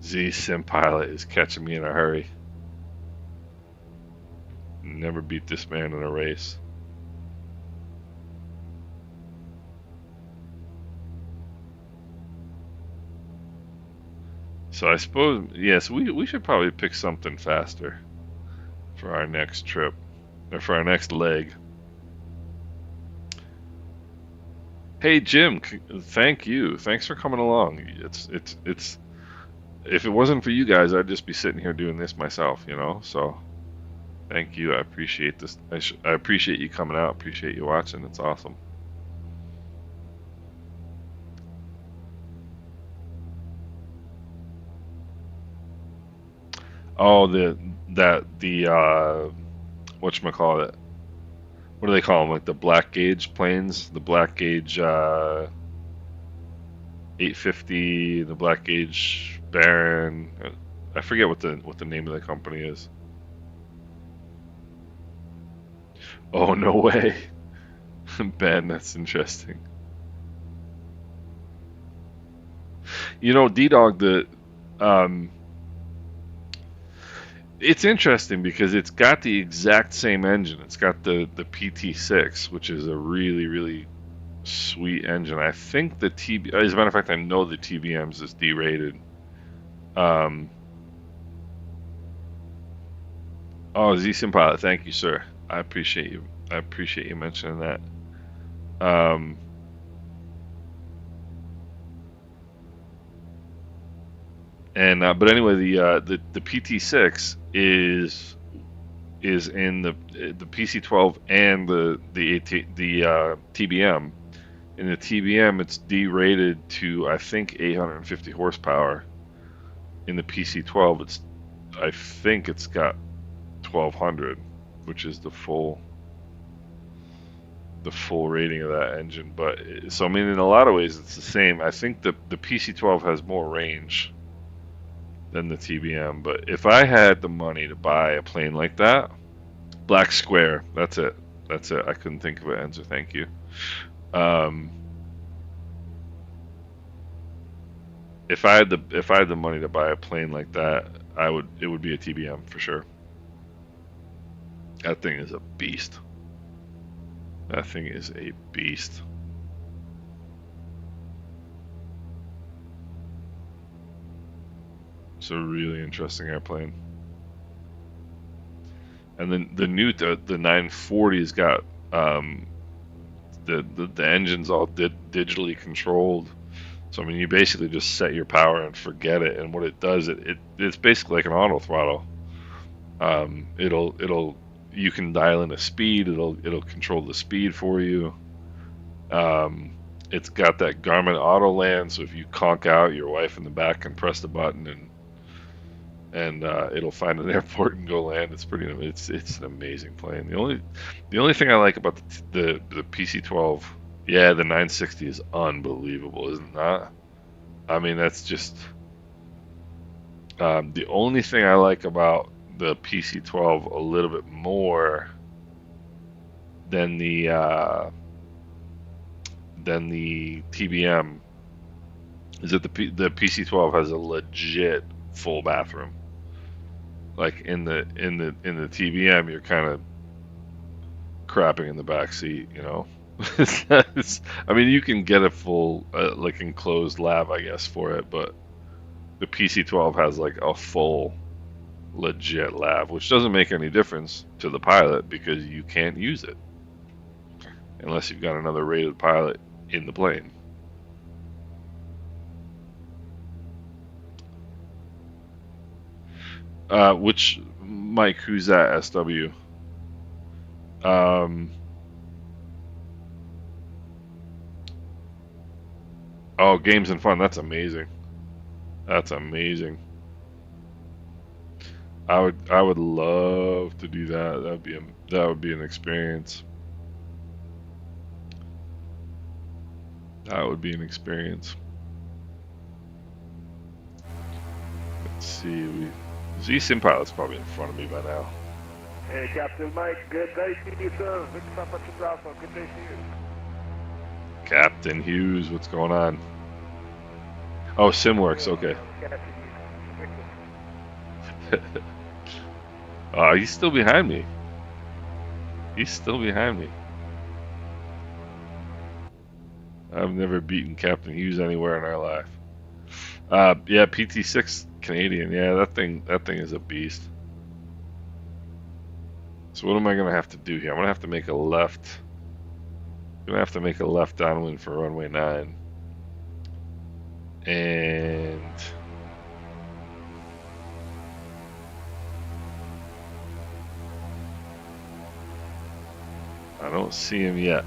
Z Sim Pilot is catching me in a hurry. Never beat this man in a race. So I suppose, yes, we should probably pick something faster for our next trip, or for our next leg. Hey Jim, thank you. Thanks for coming along. It's if it wasn't for you guys, I'd just be sitting here doing this myself, you know. So thank you. I appreciate this. I appreciate you coming out. Appreciate you watching. It's awesome. Oh, the whatchamacallit. What do they call them? Like the black gauge planes, the black gauge 850, the black gauge Baron. I forget what the name of the company is. Oh no way, Ben. That's interesting. You know, D Dog. Um, it's interesting because it's got the exact same engine. It's got the PT6, which is a really sweet engine. I think the TB, as a matter of fact, I know the TBM's is derated. Um, oh, Z Pilot, thank you, sir. I appreciate you. I appreciate you mentioning that. Um, but anyway, the PT6 is in the PC12 and the TBM. In the TBM, it's derated to I think 850 horsepower. In the PC12, I think it's got 1200, which is the full rating of that engine. But so I mean, in a lot of ways, it's the same. I think the PC12 has more range than the TBM. But if I had the money to buy a plane like that, Black Square, that's it. That's it. I couldn't think of it, Enzo. Thank you. Um, if I had the money to buy a plane like that, it would be a TBM for sure. That thing is a beast. That thing is a beast. It's a really interesting airplane. And then the 940's got the engine's all digitally controlled. So I mean, you basically just set your power and forget it. And what it does, it's basically like an auto throttle. It'll you can dial in a speed. It'll control the speed for you. It's got that Garmin Auto Land, so if you conk out, your wife in the back can press the button and it'll find an airport and go land. It's an amazing plane. The only thing I like about the PC-12, yeah, the 960 is unbelievable, isn't that? I mean, that's just the only thing I like about the PC-12 a little bit more than the TBM is that the PC-12 has a legit full bathroom. Like in the TBM, you're kind of crapping in the back seat, you know. I mean, you can get a full like enclosed lab, I guess, for it, but the PC-12 has like a full legit lab, which doesn't make any difference to the pilot because you can't use it unless you've got another rated pilot in the plane. Which Mike? Who's that? SW. Um, oh, games and fun. That's amazing. That's amazing. I would love to do that. That would be an experience. That would be an experience. Let's see. Z-Sim Pilot's probably in front of me by now. Hey, Captain Mike, good day to you, sir. Victor Papa Chibralpha, good day to you. Captain Hughes, what's going on? Oh, SimWorks, okay. He's still behind me. He's still behind me. I've never beaten Captain Hughes anywhere in our life. Yeah, PT6 Canadian. Yeah, that thing is a beast. So what am I gonna have to do here? I'm gonna have to make a left. I'm gonna have to make a left downwind for runway 9. And I don't see him yet.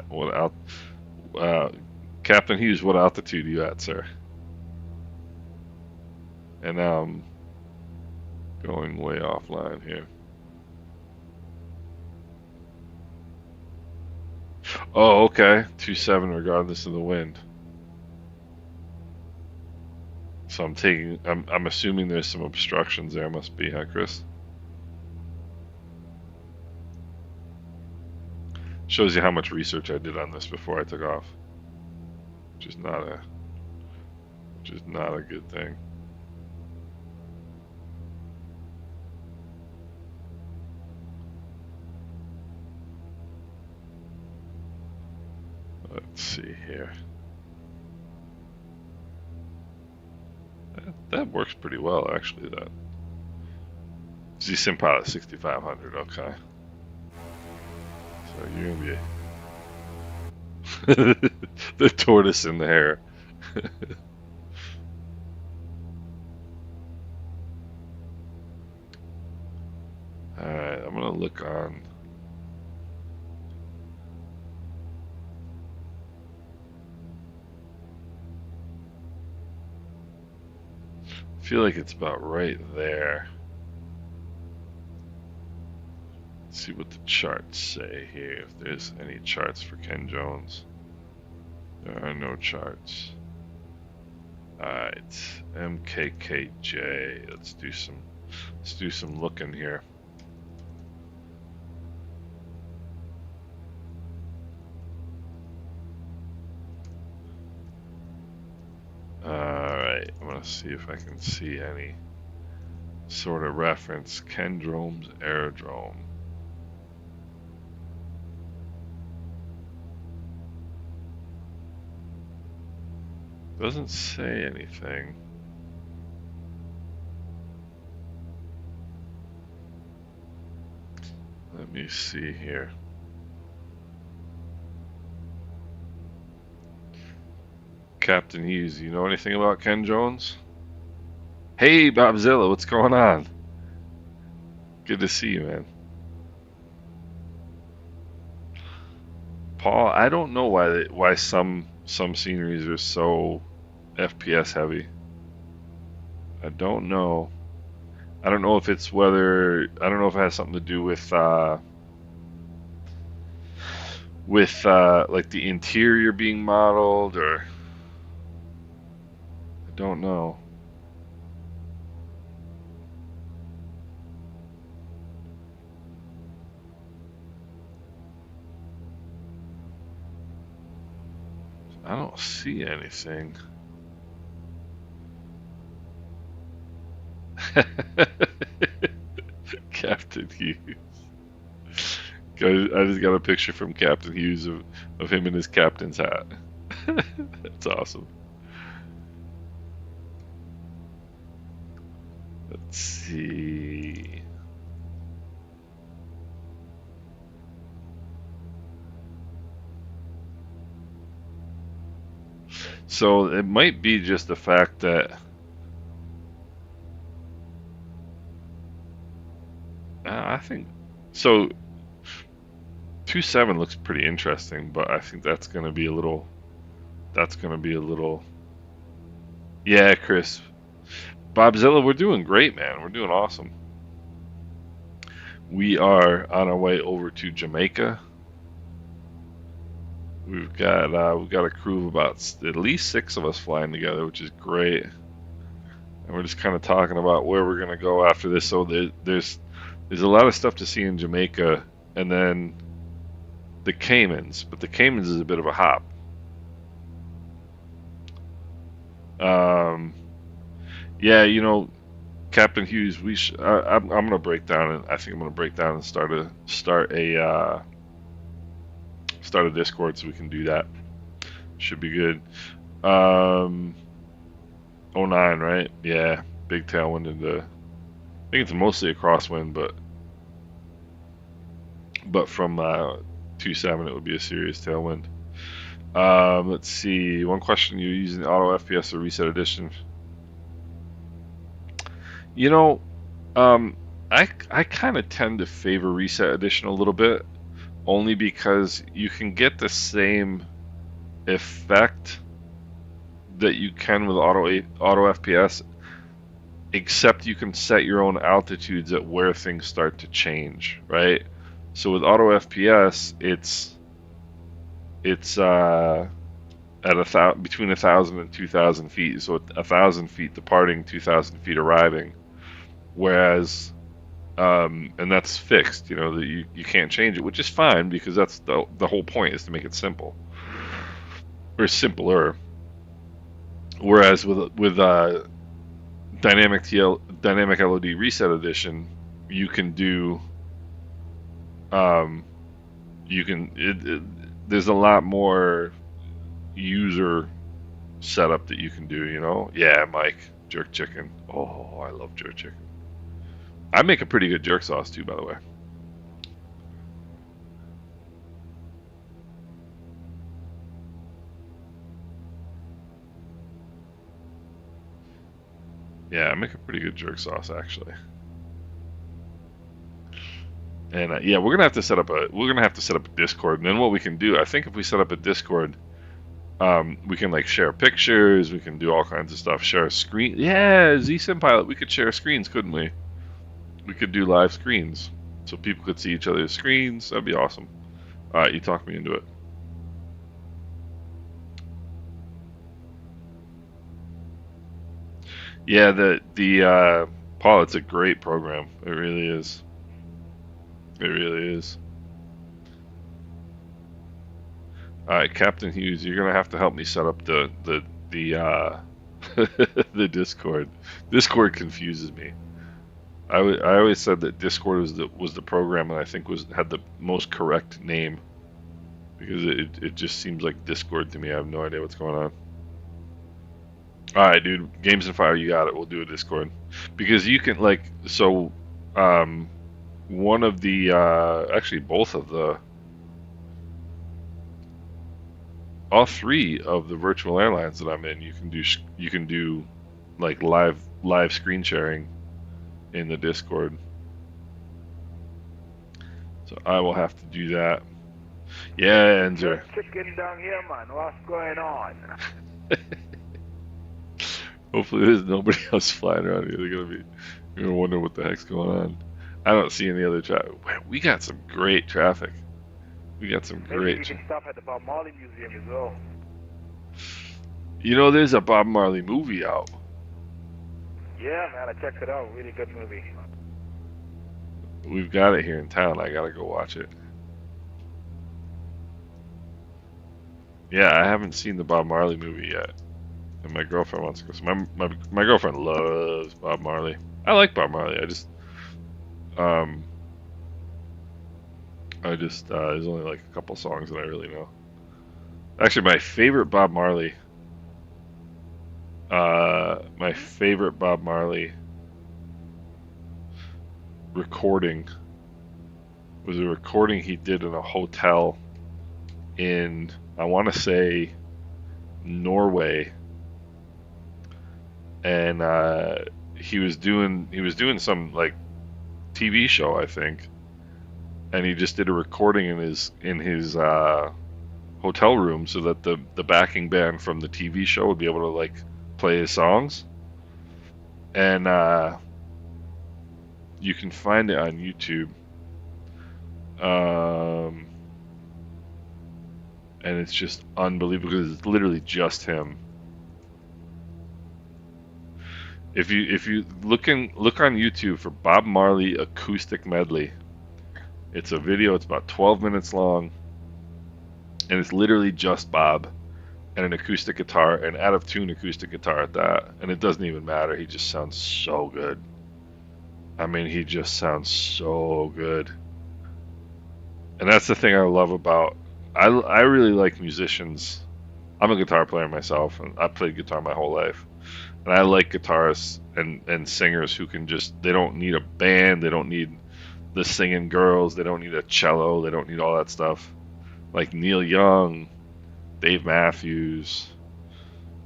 What Captain Hughes, what altitude are you at, sir? And now I'm going way offline here. Oh, okay. 2-7 regardless of the wind. So I'm assuming there's some obstructions there, must be, huh, Chris? Shows you how much research I did on this before I took off. Which is not a good thing. Let's see here. That works pretty well, actually. That Z-Sim Pilot 6500. Okay. So you're gonna be the tortoise in the hare. All right, I'm gonna look on. I feel like it's about right there. Let's see what the charts say here, if there's any charts for Ken Jones. There are no charts. Alright, MKKJ. Let's do some looking here. Alright, I'm gonna see if I can see any sort of reference. Kendrome's Aerodrome. Doesn't say anything. Let me see here. Captain Hughes, you know anything about Ken Jones? Hey, Bobzilla, what's going on? Good to see you, man. Paul, I don't know why some sceneries are so FPS heavy. I don't know. I don't know if it's whether I don't know if it has something to do with like the interior being modeled, or I don't know. I don't see anything. Captain Hughes. I just got a picture from Captain Hughes of him in his captain's hat. That's awesome. Let's see. So it might be just the fact that I think so. 2.7 looks pretty interesting, but I think that's gonna be a little. That's gonna be a little. Yeah, Chris. Bobzilla, we're doing great, man. We're doing awesome. We are on our way over to Jamaica. We've got a crew of about at least 6 of us flying together, which is great. And we're just kind of talking about where we're gonna go after this. So there's a lot of stuff to see in Jamaica, and then the Caymans. But the Caymans is a bit of a hop. Yeah, you know, Captain Hughes. I'm gonna break down, and I think I'm gonna break down and start a Discord so we can do that. Should be good. '09, right? Yeah, big tailwind into. I think it's mostly a crosswind, but from 2.7 it would be a serious tailwind. Let's see. One question: you're using auto FPS or reset edition? You know, I kind of tend to favor reset edition a little bit, only because you can get the same effect that you can with auto FPS, except you can set your own altitudes at where things start to change, right? So with auto FPS, it's at between 1,000 and 2,000 feet. So 1,000 feet departing, 2,000 feet arriving. Whereas, and that's fixed. You know that you can't change it, which is fine because that's the whole point is to make it simple or simpler. Whereas with dynamic LOD reset edition, you can do there's a lot more user setup that you can do, you know? Yeah, Mike, jerk chicken. Oh, I love jerk chicken. I make a pretty good jerk sauce too, by the way. Yeah, I make a pretty good jerk sauce actually. And yeah, we're gonna have to set up a Discord, and then what we can do, I think if we set up a Discord, we can like share pictures, we can do all kinds of stuff, share a screen. Yeah, Z-Sim Pilot, we could share screens, couldn't we? We could do live screens, so people could see each other's screens. That'd be awesome. All right, you talked me into it. Yeah, the Paul, it's a great program. It really is. It really is. All right, Captain Hughes, you're gonna have to help me set up the the Discord. Discord confuses me. I always said that Discord was the program that I think had the most correct name, because it just seems like Discord to me. I have no idea what's going on. All right, dude. Games and Fire, you got it. We'll do a Discord because you can one of the actually both of the. all three of the virtual airlines that I'm in, you can do like live screen sharing in the Discord. So I will have to do that. Yeah, Enzer. Chicken down here, man. What's going on? Hopefully there's nobody else flying around here. You're gonna wonder what the heck's going on. I don't see any other traffic. We got some great traffic. We got some Maybe great. we can stop at the Bob Marley Museum as well. You know, there's a Bob Marley movie out. Yeah, man, I checked it out. Really good movie. We've got it here in town. I gotta go watch it. Yeah, I haven't seen the Bob Marley movie yet, and my girlfriend wants to go. So my girlfriend loves Bob Marley. I like Bob Marley. There's only like a couple songs that I really know. Actually, my favorite Bob Marley recording was a recording he did in a hotel in, I want to say, Norway, and he was doing some like TV show, I think, and he just did a recording in his hotel room so that the backing band from the TV show would be able to like play his songs, and you can find it on YouTube. And it's just unbelievable because it's literally just him. If you look on YouTube for Bob Marley acoustic medley, it's a video. It's about 12 minutes long, and it's literally just Bob and an acoustic guitar, an out of tune acoustic guitar at that. And it doesn't even matter. He just sounds so good. I mean, he just sounds so good. And that's the thing I love about. I really like musicians. I'm a guitar player myself, and I've played guitar my whole life. And I like guitarists and singers who can they don't need a band, they don't need the singing girls, they don't need a cello, they don't need all that stuff. Like Neil Young, Dave Matthews,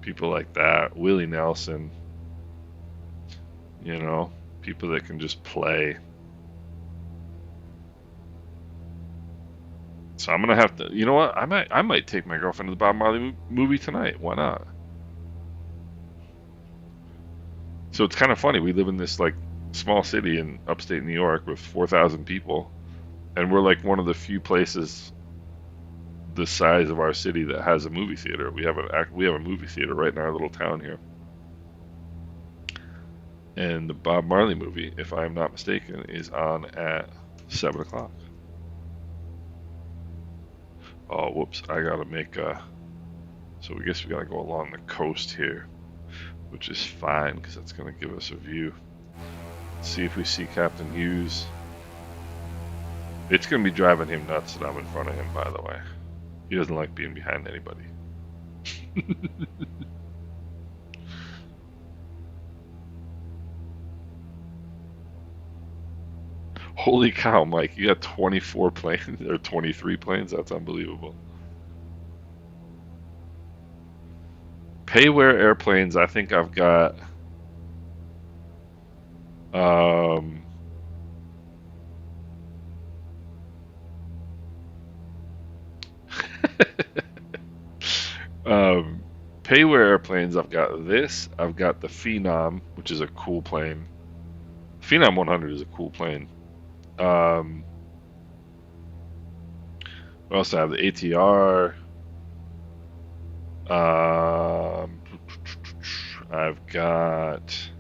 people like that, Willie Nelson, people that can just play. So I'm gonna have to, you know what? I might take my girlfriend to the Bob Marley movie tonight. Why not? So it's kind of funny. We live in this like small city in upstate New York with 4,000 people, and we're like one of the few places the size of our city that has a movie theater. We have a movie theater right in our little town here. And the Bob Marley movie, if I am not mistaken, is on at 7 o'clock. Oh, whoops, I gotta make so I guess we gotta go along the coast here, which is fine, because that's gonna give us a view. Let's see if we see Captain Hughes. It's gonna be driving him nuts that I'm in front of him, by the way. He doesn't like being behind anybody. Holy cow, Mike, you got 24 planes, or 23 planes? That's unbelievable. Payware airplanes, I think I've got... Payware airplanes, I've got this. I've got the Phenom, which is a cool plane. Phenom 100 is a cool plane. We also have the ATR. I've got...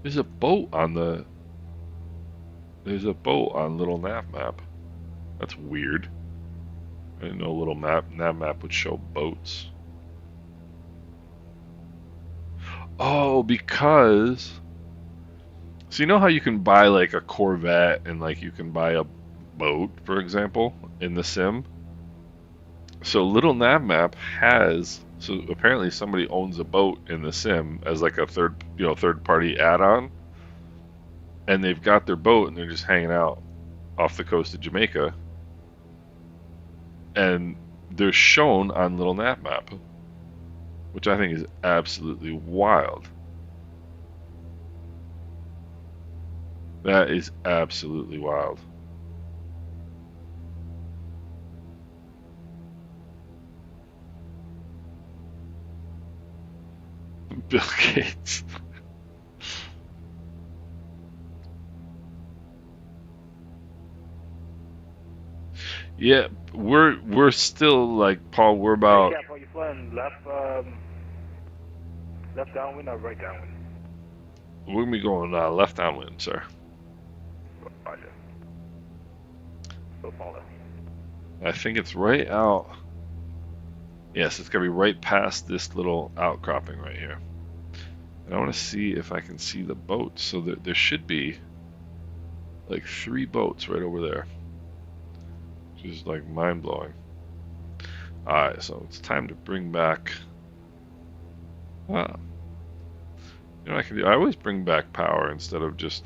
There's a boat on Little Nav Map. That's weird. I didn't know Little Nav Map would show boats. Oh, because... So you know how you can buy like a Corvette and like you can buy a boat, for example, in the sim? So Little Nav Map has... So apparently somebody owns a boat in the sim as like a third party add-on. And they've got their boat and they're just hanging out off the coast of Jamaica. and they're shown on little nav map, which I think is absolutely wild. That is absolutely wild. Bill Gates. Yeah, we're still like Paul. We're about. Cap, are you flying left downwind or right downwind? We're gonna be going left downwind, sir. Roger. So follow. I think it's right out. Yes, it's gonna be right past this little outcropping right here. And I want to see if I can see the boats. So there should be like 3 boats right over there, which is like mind blowing. All right, so it's time to bring back. You know what I can do? I always bring back power instead of just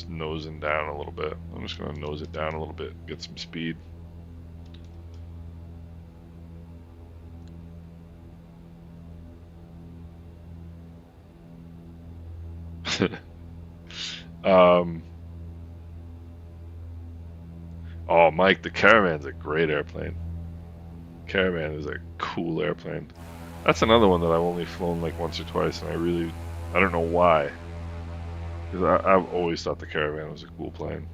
nosing down a little bit. I'm just gonna nose it down a little bit, get some speed. Oh, Mike, the Caravan's a great airplane. Caravan is a cool airplane. That's another one that I've only flown like once or twice, and I don't know why. Because I've always thought the Caravan was a cool plane.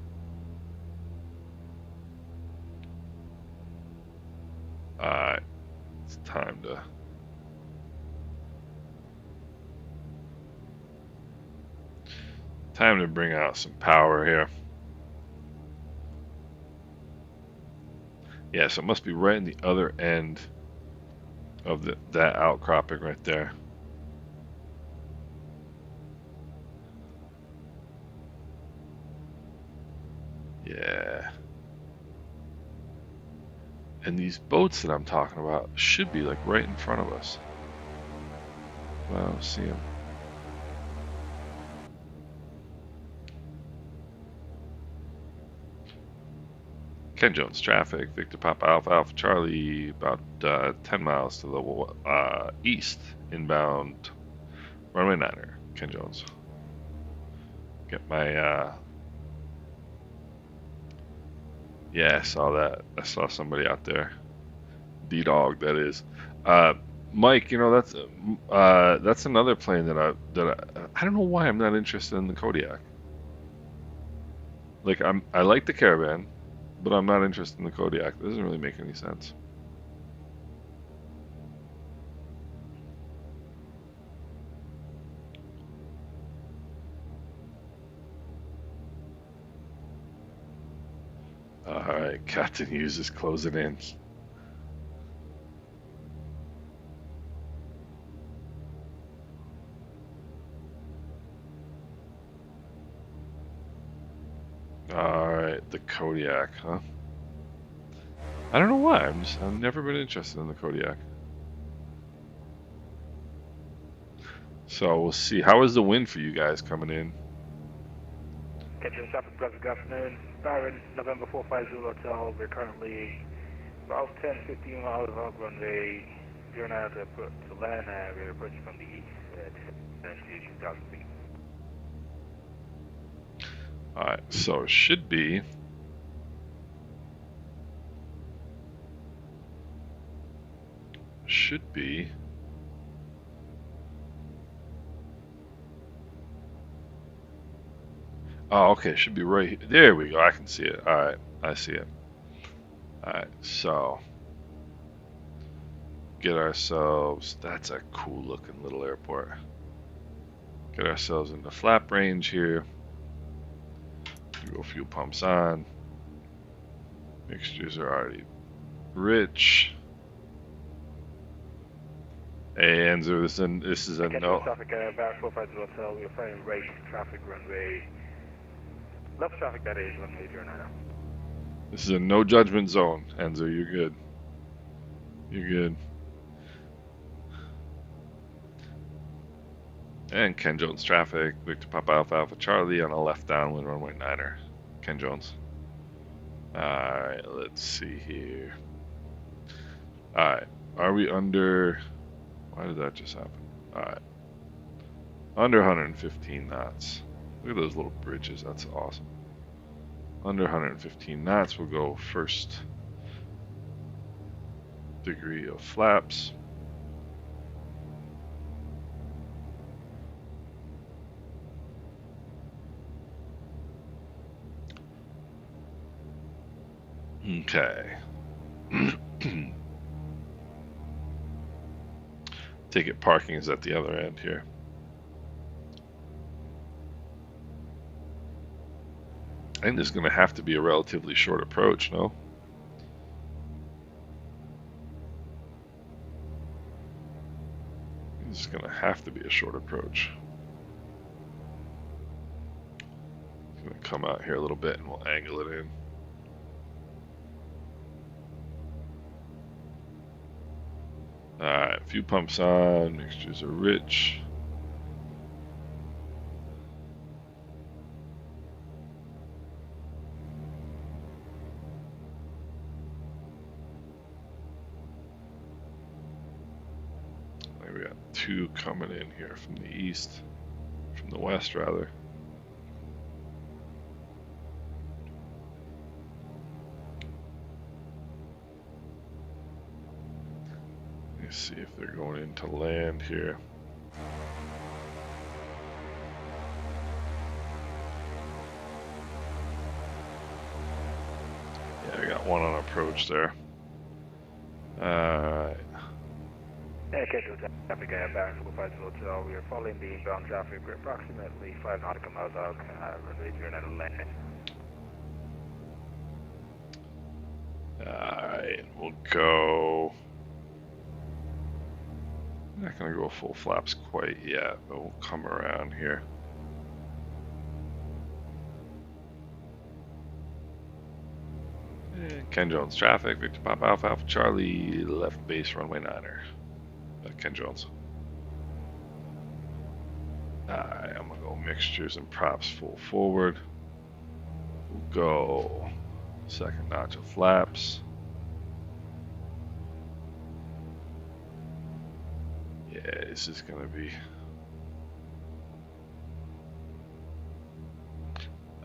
Alright, it's time to bring out some power here. Yeah, so it must be right in the other end of that outcropping right there. Yeah. And these boats that I'm talking about should be like right in front of us. Well, I don't see them. Ken Jones traffic, Victor Papa Alpha Alpha Charlie, about 10 miles to the east, inbound runway 9er, Ken Jones. Get my, yeah, I saw that. I saw somebody out there. D-Dog, that is. Mike, you know, that's another plane that I don't know why I'm not interested in the Kodiak. Like, I like the Caravan, but I'm not interested in the Kodiak. It doesn't really make any sense. Alright, Captain Hughes is closing in. Alright, the Kodiak, huh? I don't know why. I've never been interested in the Kodiak. So we'll see. How is the wind for you guys coming in? Catching traffic, good afternoon. Byron, November 450 Hotel. We're currently about 10-15 miles off runway 09 to land, and we're approaching from the east at 2,000 feet. Alright, so it should be. Oh, okay, it should be right here. There we go, I can see it. Alright, I see it. Alright, so. Get ourselves. That's a cool looking little airport. Get ourselves in the flap range here. Go fuel pumps on. Mixtures are already rich. Hey, Enzo, this is a no. Traffic about 450 Hotel. We're flying right traffic runway. Left traffic, that is runway 09. This is a no judgment zone, Enzo. You're good. You're good. And Ken Jones traffic, Victor Papa Alpha Alpha Charlie on a left downwind runway 9er. Ken Jones. Alright, let's see here. Alright, are we under... Why did that just happen? Alright. Under 115 knots. Look at those little bridges, that's awesome. Under 115 knots, we'll go first degree of flaps. Okay. Ticket parking is at the other end here. I think this is going to have to be a relatively short approach, no? This is going to have to be a short approach. I'm going to come out here a little bit and we'll angle it in. Alright, few pumps on, mixtures are rich. We got two coming in here from the east, from the west rather. Let's see if they're going into land here. Yeah, we got one on approach there. Alright. Scheduled traffic at Barron 450 Hotel. We are following the inbound traffic. We're approximately 5 nautical miles out. Runway 09 land. Alright, we'll go. I'm not gonna go full flaps quite yet, but we'll come around here. Ken Jones traffic, Victor Papa Alpha Alpha Charlie, left base runway 9er. Ken Jones. Alright, I'm gonna go mixtures and props full forward. We'll go second notch of flaps. Yeah, this is gonna be.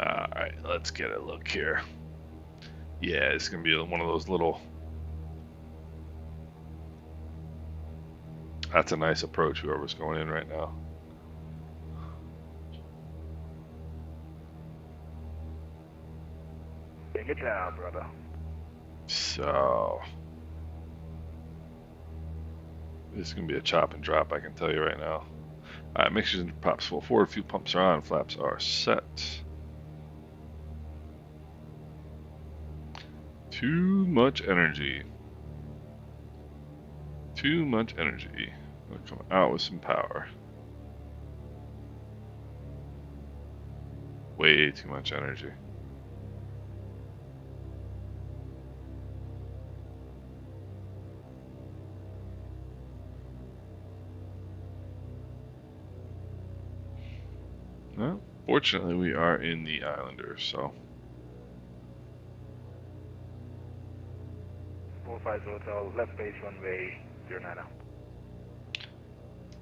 Alright, let's get a look here. Yeah, it's gonna be one of those little. That's a nice approach, whoever's going in right now. Good job, brother. So this is gonna be a chop and drop, I can tell you right now. Alright, mixtures and props full forward, few pumps are on, flaps are set. Too much energy. Too much energy. We'll come out with some power. Way too much energy. Well, fortunately we are in the Islanders, so. 450 Hotel, left base runway 09.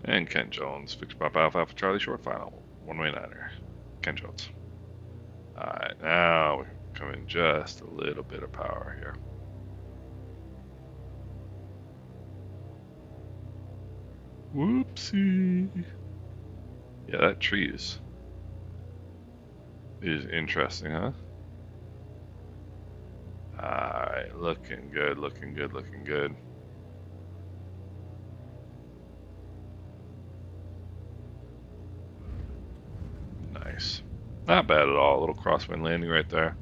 And Ken Jones, Victor Papa Alpha Alpha Charlie short final, one-way 9er. Ken Jones. Alright, now we come in just a little bit of power here. Whoopsie. Yeah, that tree is interesting, huh? Alright, looking good, looking good, looking good. Nice. Not bad at all. A little crosswind landing right there.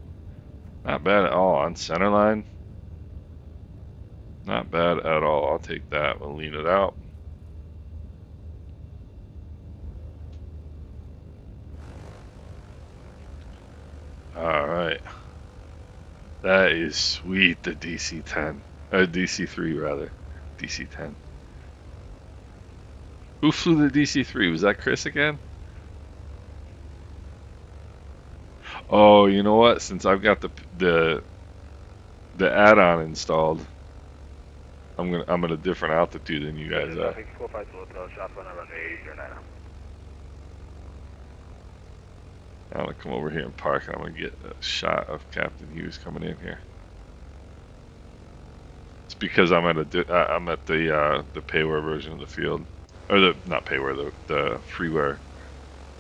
Not bad at all on center line. Not bad at all. I'll take that. We'll lean it out. Alright. That is sweet, the DC-10. DC-3 rather. DC-10. Who flew the DC-3? Was that Chris again? Oh, you know what? Since I've got the the add-on installed. I'm at a different altitude than you guys are. Traffic 450 Hotel, shop on runway 09. I'm gonna come over here and park, and I'm gonna get a shot of Captain Hughes coming in here. It's because I'm at the payware version of the field, or the not payware, the freeware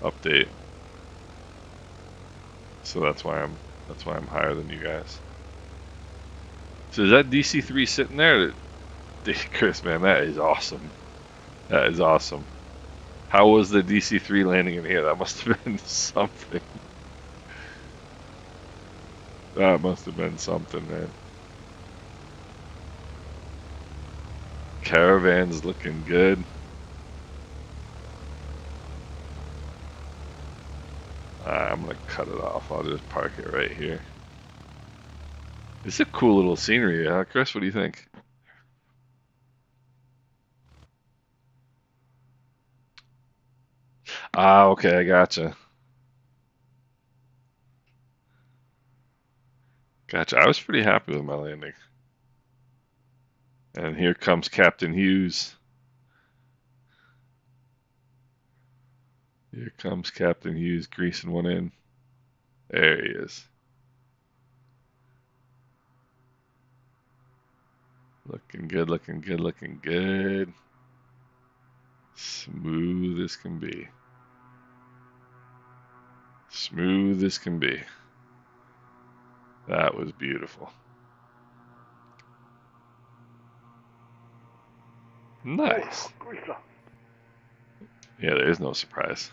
update. So that's why I'm higher than you guys. So is that DC-3 sitting there? Chris, man, that is awesome. That is awesome. How was the DC-3 landing in here? That must have been something. That must have been something, man. Caravan's looking good. I'm gonna cut it off. I'll just park it right here. It's a cool little scenery, huh, Chris? What do you think? Ah, okay, I gotcha. Gotcha. I was pretty happy with my landing. And here comes Captain Hughes. Here comes Captain Hughes greasing one in. There he is. Looking good, looking good, looking good. Smooth as can be. Smooth as can be. That was beautiful. Nice. Yeah, there is no surprise.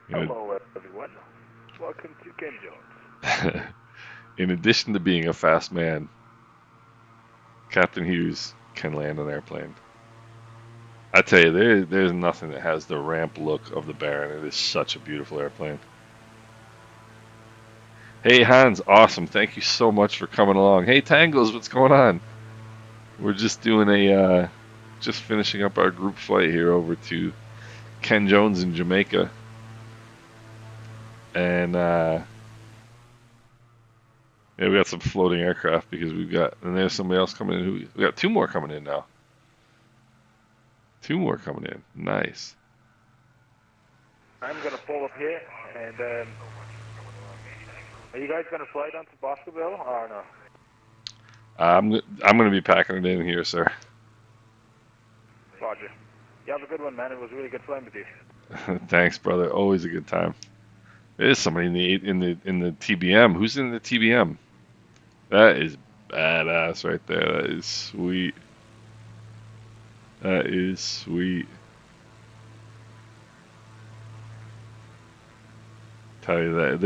Hello, everyone. Welcome to Ken Jones. In addition to being a fast man, Captain Hughes can land an airplane. I tell you, there's nothing that has the ramp look of the Baron. It is such a beautiful airplane. Hey Hans, awesome. Thank you so much for coming along. Hey Tangles, what's going on? We're just doing just finishing up our group flight here over to Ken Jones in Jamaica. And yeah, we got some floating aircraft because and there's somebody else coming in. We got two more coming in now. Two more coming in. Nice. I'm gonna pull up here, and are you guys gonna fly down to Boscoville or no? I'm gonna be packing it in here, sir. Roger. You have a good one, man. It was really good flying with you. Thanks, brother. Always a good time. There's somebody in the TBM. Who's in the TBM? That is badass right there. That is sweet. That is sweet. Tell you that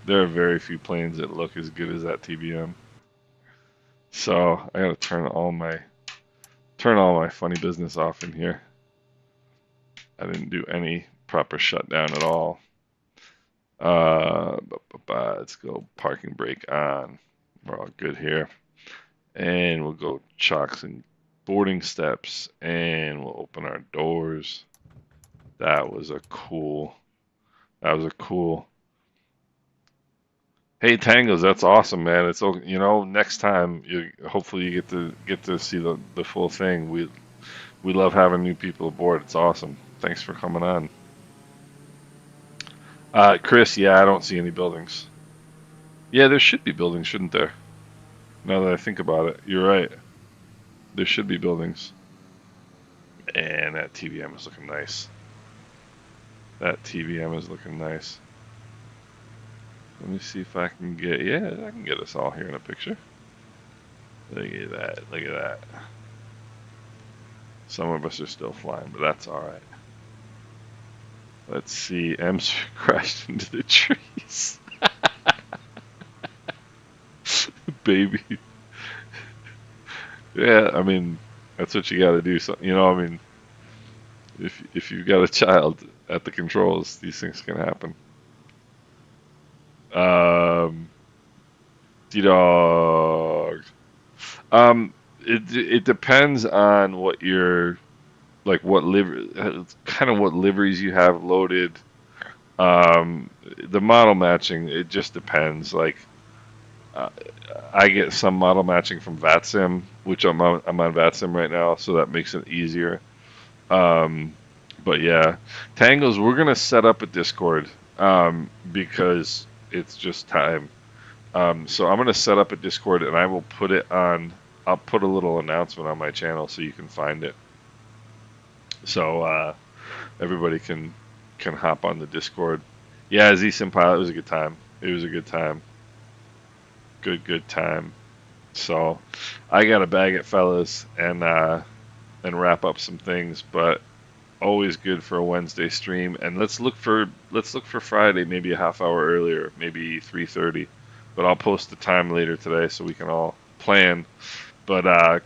there are very few planes that look as good as that TBM. So I gotta turn all my funny business off in here. I didn't do any proper shutdown at all. Let's go parking brake on. We're all good here. And we'll go chocks and boarding steps, and we'll open our doors. That was a cool. Hey Tangles, that's awesome, man. It's next time hopefully you get to see the full thing. We love having new people aboard. It's awesome. Thanks for coming on. Chris, yeah, I don't see any buildings. Yeah, there should be buildings, shouldn't there? Now that I think about it, you're right. There should be buildings. And that TVM is looking nice. That TVM is looking nice. Let me see if I can I can get us all here in a picture. Look at that, look at that. Some of us are still flying, but that's alright. Let's see, M's crashed into the trees. Baby. Yeah, I mean, that's what you gotta do. So, I mean, if you've got a child at the controls, these things can happen. D-Dog. It depends on what your, like what liveries you have loaded, The model matching, it just depends. Like, uh, I get some model matching from VATSIM, which I'm on VATSIM right now, so that makes it easier. Um, but yeah, Tangles, we're gonna set up a Discord because it's just time. So I'm gonna set up a Discord and I will put it on. I'll put a little announcement on my channel so you can find it. So everybody can hop on the Discord. Yeah, Z-Sim Pilot, it was a good time. It was a good time. Good time. So I got to bag it, fellas, and wrap up some things. But always good for a Wednesday stream. And let's look for Friday, maybe a half hour earlier, maybe 3:30. But I'll post the time later today so we can all plan. But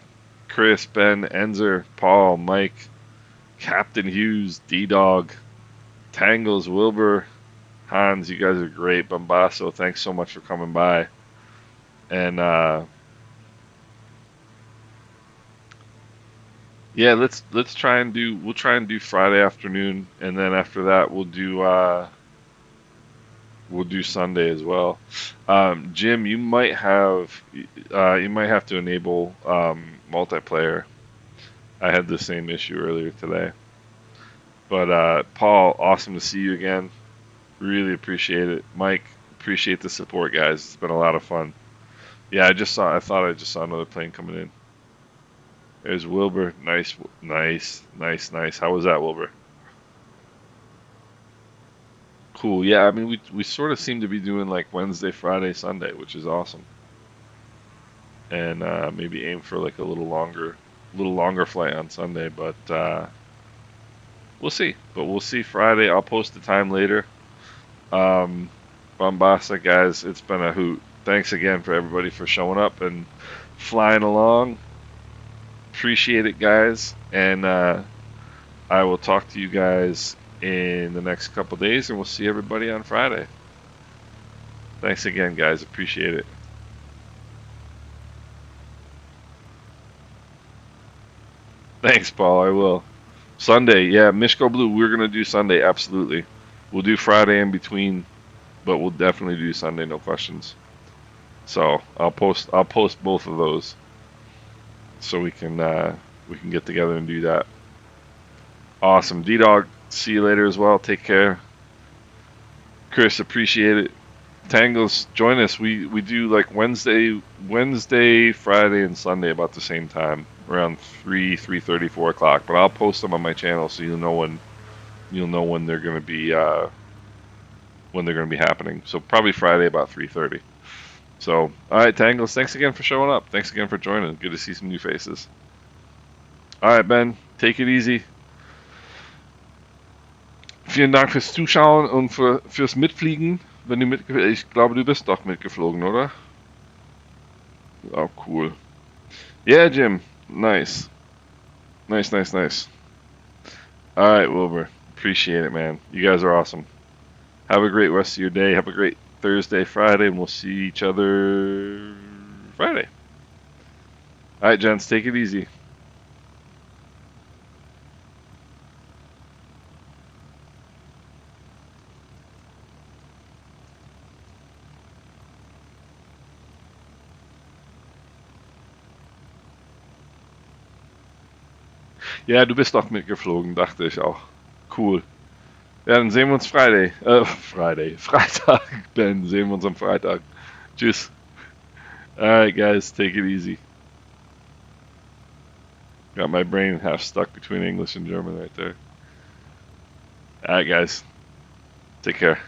Chris, Ben, Enzer, Paul, Mike, Captain Hughes, D-Dog, Tangles, Wilbur, Hans, you guys are great. Bombasso, thanks so much for coming by. And yeah, let's try and do we'll try and do Friday afternoon, and then after that we'll do Sunday as well. Jim, you might have to enable multiplayer. I had the same issue earlier today. But Paul, awesome to see you again. Really appreciate it. Mike, appreciate the support, guys. It's been a lot of fun. Yeah, I thought I just saw another plane coming in. There's Wilbur. Nice, nice, nice, nice. How was that, Wilbur? Cool. Yeah, I mean, we sort of seem to be doing like Wednesday, Friday, Sunday, which is awesome. And maybe aim for like a little longer flight on Sunday, but we'll see. But we'll see Friday. I'll post the time later. Bombassa, guys, it's been a hoot. Thanks again for everybody for showing up and flying along. Appreciate it, guys. And I will talk to you guys in the next couple days, and we'll see everybody on Friday. Thanks again, guys. Appreciate it. Thanks, Paul. I will. Sunday, yeah, Mishko Blue, we're going to do Sunday, absolutely. We'll do Friday in between, but we'll definitely do Sunday, no questions. So I'll post both of those so we can get together and do that. Awesome. D-Dog, see you later as well. Take care. Chris, appreciate it. Tangles, join us. We do like Wednesday, Friday, and Sunday about the same time, around 3:30, 4 o'clock. But I'll post them on my channel so you'll know when they're gonna be happening. So probably Friday about 3:30. So all right, Tangles, thanks again for showing up. Thanks again for joining. Good to see some new faces. All right, Ben, take it easy. Vielen Dank fürs Zuschauen und fürs Mitfliegen. Wenn du ich glaube, du bist doch mitgeflogen, oder? Oh, cool. Yeah, Jim. Nice. Nice, nice, nice. All right, Wilbur. Appreciate it, man. You guys are awesome. Have a great rest of your day. Have a great Thursday, Friday, and we'll see each other Friday. All right, gents, take it easy. Ja, du bist doch mitgeflogen, dachte ich auch. Cool. Ja, dann sehen wir uns Freitag, Ben, sehen wir uns am Freitag. Tschüss. Alright, guys, take it easy. Got my brain half stuck between English and German right there. Alright, guys, take care.